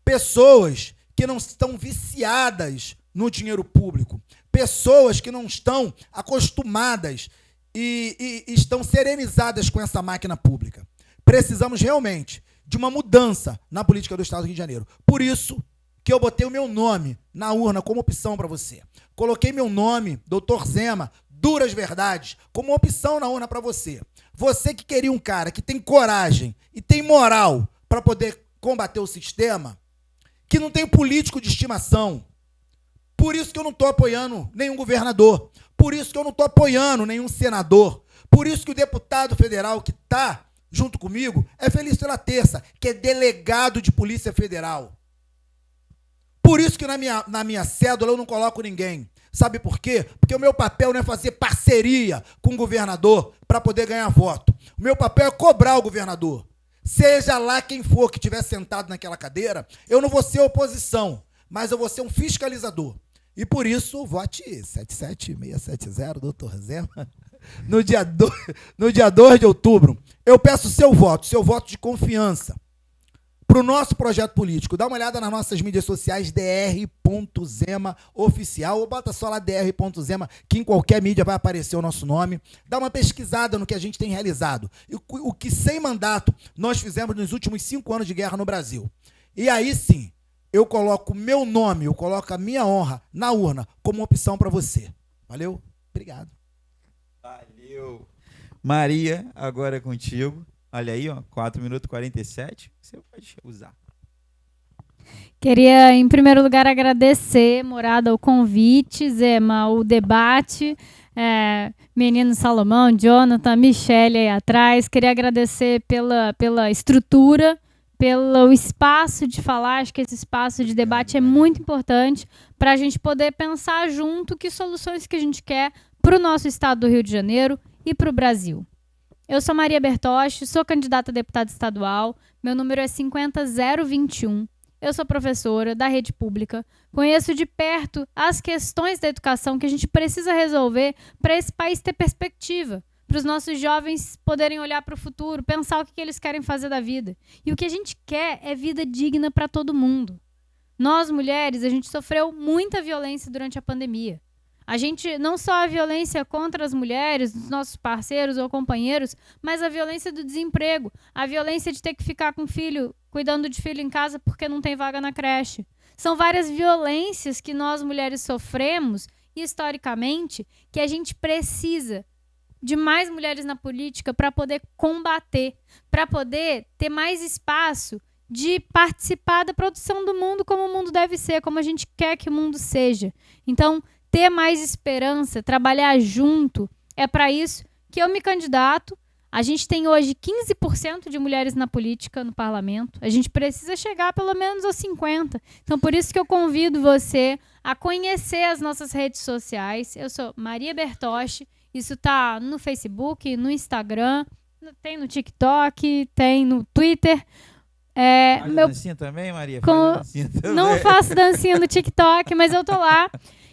Pessoas que não estão viciadas no dinheiro público. Pessoas que não estão acostumadas e estão serenizadas com essa máquina pública. Precisamos realmente de uma mudança na política do Estado do Rio de Janeiro. Por isso que eu botei o meu nome na urna como opção para você. Coloquei meu nome, Dr. Zema, Duras Verdades, como opção na urna para você. Você que queria um cara que tem coragem e tem moral para poder combater o sistema, que não tem político de estimação, Por isso que eu não estou apoiando nenhum governador. Por isso que eu não estou apoiando nenhum senador. Por isso que o deputado federal que está junto comigo é Felício La Terça, que é delegado de Polícia Federal. Por isso que na minha cédula eu não coloco ninguém. Sabe por quê? Porque o meu papel não é fazer parceria com o governador para poder ganhar voto. O meu papel é cobrar o governador. Seja lá quem for que estiver sentado naquela cadeira, eu não vou ser oposição, mas eu vou ser um fiscalizador. E por isso, vote 77670, doutor Zema. No dia 2 de outubro, eu peço seu voto de confiança para o nosso projeto político. Dá uma olhada nas nossas mídias sociais, dr.zema oficial, ou bota só lá dr.zema, que em qualquer mídia vai aparecer o nosso nome. Dá uma pesquisada no que a gente tem realizado. E o que sem mandato nós fizemos nos últimos 5 anos de guerra no Brasil. E aí sim, eu coloco o meu nome, eu coloco a minha honra na urna como opção para você. Valeu? Obrigado. Valeu. Maria, agora é contigo. Olha aí, ó, 4 minutos e 47. Você pode usar. Queria, em primeiro lugar, agradecer, Morada, o convite, Zema, o debate. Menino Salomão, Jonathan, Michele aí atrás. Queria agradecer pela estrutura, pelo espaço de falar. Acho que esse espaço de debate é muito importante para a gente poder pensar junto que soluções que a gente quer para o nosso estado do Rio de Janeiro e para o Brasil. Eu sou Maria Bertosch, sou candidata a deputada estadual, meu número é 50021. Eu sou professora da rede pública, conheço de perto as questões da educação que a gente precisa resolver para esse país ter perspectiva, para os nossos jovens poderem olhar para o futuro, pensar o que eles querem fazer da vida. E o que a gente quer é vida digna para todo mundo. Nós, mulheres, a gente sofreu muita violência durante a pandemia. A gente, não só a violência contra as mulheres, dos nossos parceiros ou companheiros, mas a violência do desemprego, a violência de ter que ficar com filho, cuidando de filho em casa porque não tem vaga na creche. São várias violências que nós mulheres sofremos, historicamente, que a gente precisa de mais mulheres na política para poder combater, para poder ter mais espaço de participar da produção do mundo como o mundo deve ser, como a gente quer que o mundo seja. Então, ter mais esperança, trabalhar junto, é para isso que eu me candidato. A gente tem hoje 15% de mulheres na política, no parlamento. A gente precisa chegar pelo menos aos 50%. Então, por isso que eu convido você a conhecer as nossas redes sociais. Eu sou Maria Bertosch. Isso tá no Facebook, no Instagram, tem no TikTok, tem no Twitter. Faz dancinha também, Maria? Faz dancinha também. Não faço dancinha no TikTok, mas eu tô lá.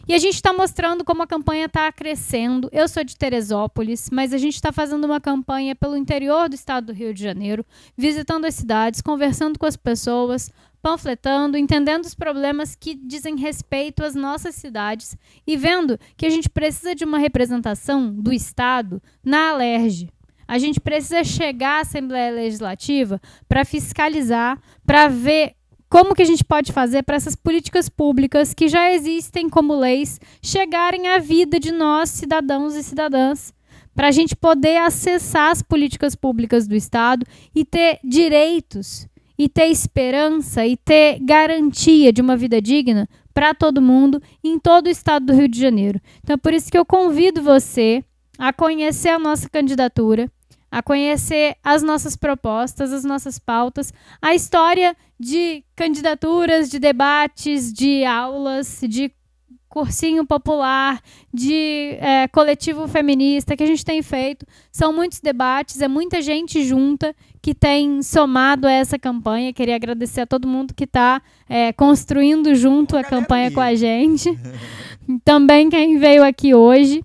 E a gente está mostrando como a campanha está crescendo. Eu sou de Teresópolis, mas a gente está fazendo uma campanha pelo interior do estado do Rio de Janeiro, visitando as cidades, conversando com as pessoas, panfletando, entendendo os problemas que dizem respeito às nossas cidades e vendo que a gente precisa de uma representação do estado na Alerj. A gente precisa chegar à Assembleia Legislativa para fiscalizar, para ver como que a gente pode fazer para essas políticas públicas que já existem como leis chegarem à vida de nós, cidadãos e cidadãs, para a gente poder acessar as políticas públicas do Estado e ter direitos, e ter esperança, e ter garantia de uma vida digna para todo mundo em todo o Estado do Rio de Janeiro. Então, é por isso que eu convido você a conhecer a nossa candidatura, a conhecer as nossas propostas, as nossas pautas, a história de candidaturas, de debates, de aulas, de cursinho popular, de coletivo feminista que a gente tem feito. São muitos debates, é muita gente junta que tem somado a essa campanha. Queria agradecer a todo mundo que está construindo junto a campanha com a gente. Também quem veio aqui hoje.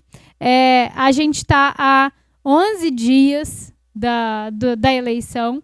A gente está há 11 dias da eleição.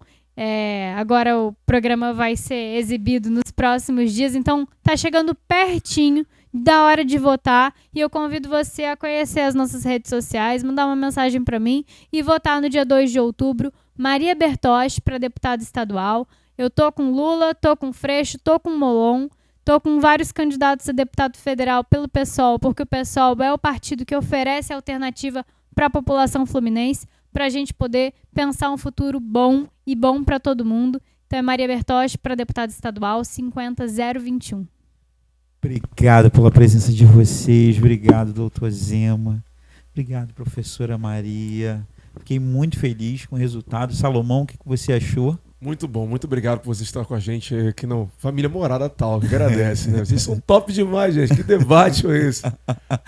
Agora o programa vai ser exibido nos próximos dias, então está chegando pertinho da hora de votar e eu convido você a conhecer as nossas redes sociais, mandar uma mensagem para mim e votar no dia 2 de outubro, Maria Bertosch para deputada estadual. Eu tô com Lula, tô com Freixo, tô com Molon, tô com vários candidatos a deputado federal pelo PSOL, porque o PSOL é o partido que oferece alternativa para a população fluminense, para a gente poder pensar um futuro bom e bom para todo mundo. Então é Maria Bertosch para deputada estadual 50021. Obrigado pela presença de vocês. Obrigado, doutor Zema. Obrigado, professora Maria. Fiquei muito feliz com o resultado. Salomão, o que você achou? Muito bom, muito obrigado por você estar com a gente aqui no Família Morada Talk. Agradece, né? Vocês são top demais, gente. Que debate é esse?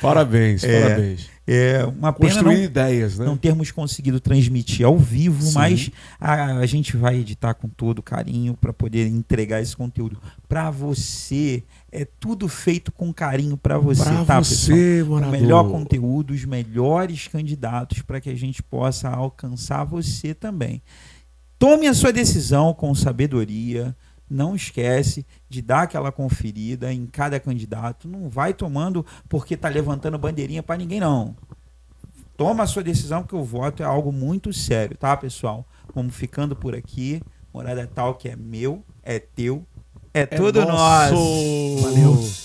Parabéns, parabéns. É uma pena Construir ideias, né? não termos conseguido transmitir ao vivo, Sim. mas a gente vai editar com todo carinho para poder entregar esse conteúdo para você. É tudo feito com carinho para você, Pra tá, você, pessoal? O morador. melhor conteúdo, os melhores candidatos para que a gente possa alcançar você também. Tome a sua decisão com sabedoria. Não esquece de dar aquela conferida em cada candidato. Não vai tomando porque está levantando bandeirinha para ninguém, não. Toma a sua decisão, porque o voto é algo muito sério, tá, pessoal? Vamos ficando por aqui. Morada Talk é meu, é teu, é tudo nosso. nosso. Valeu.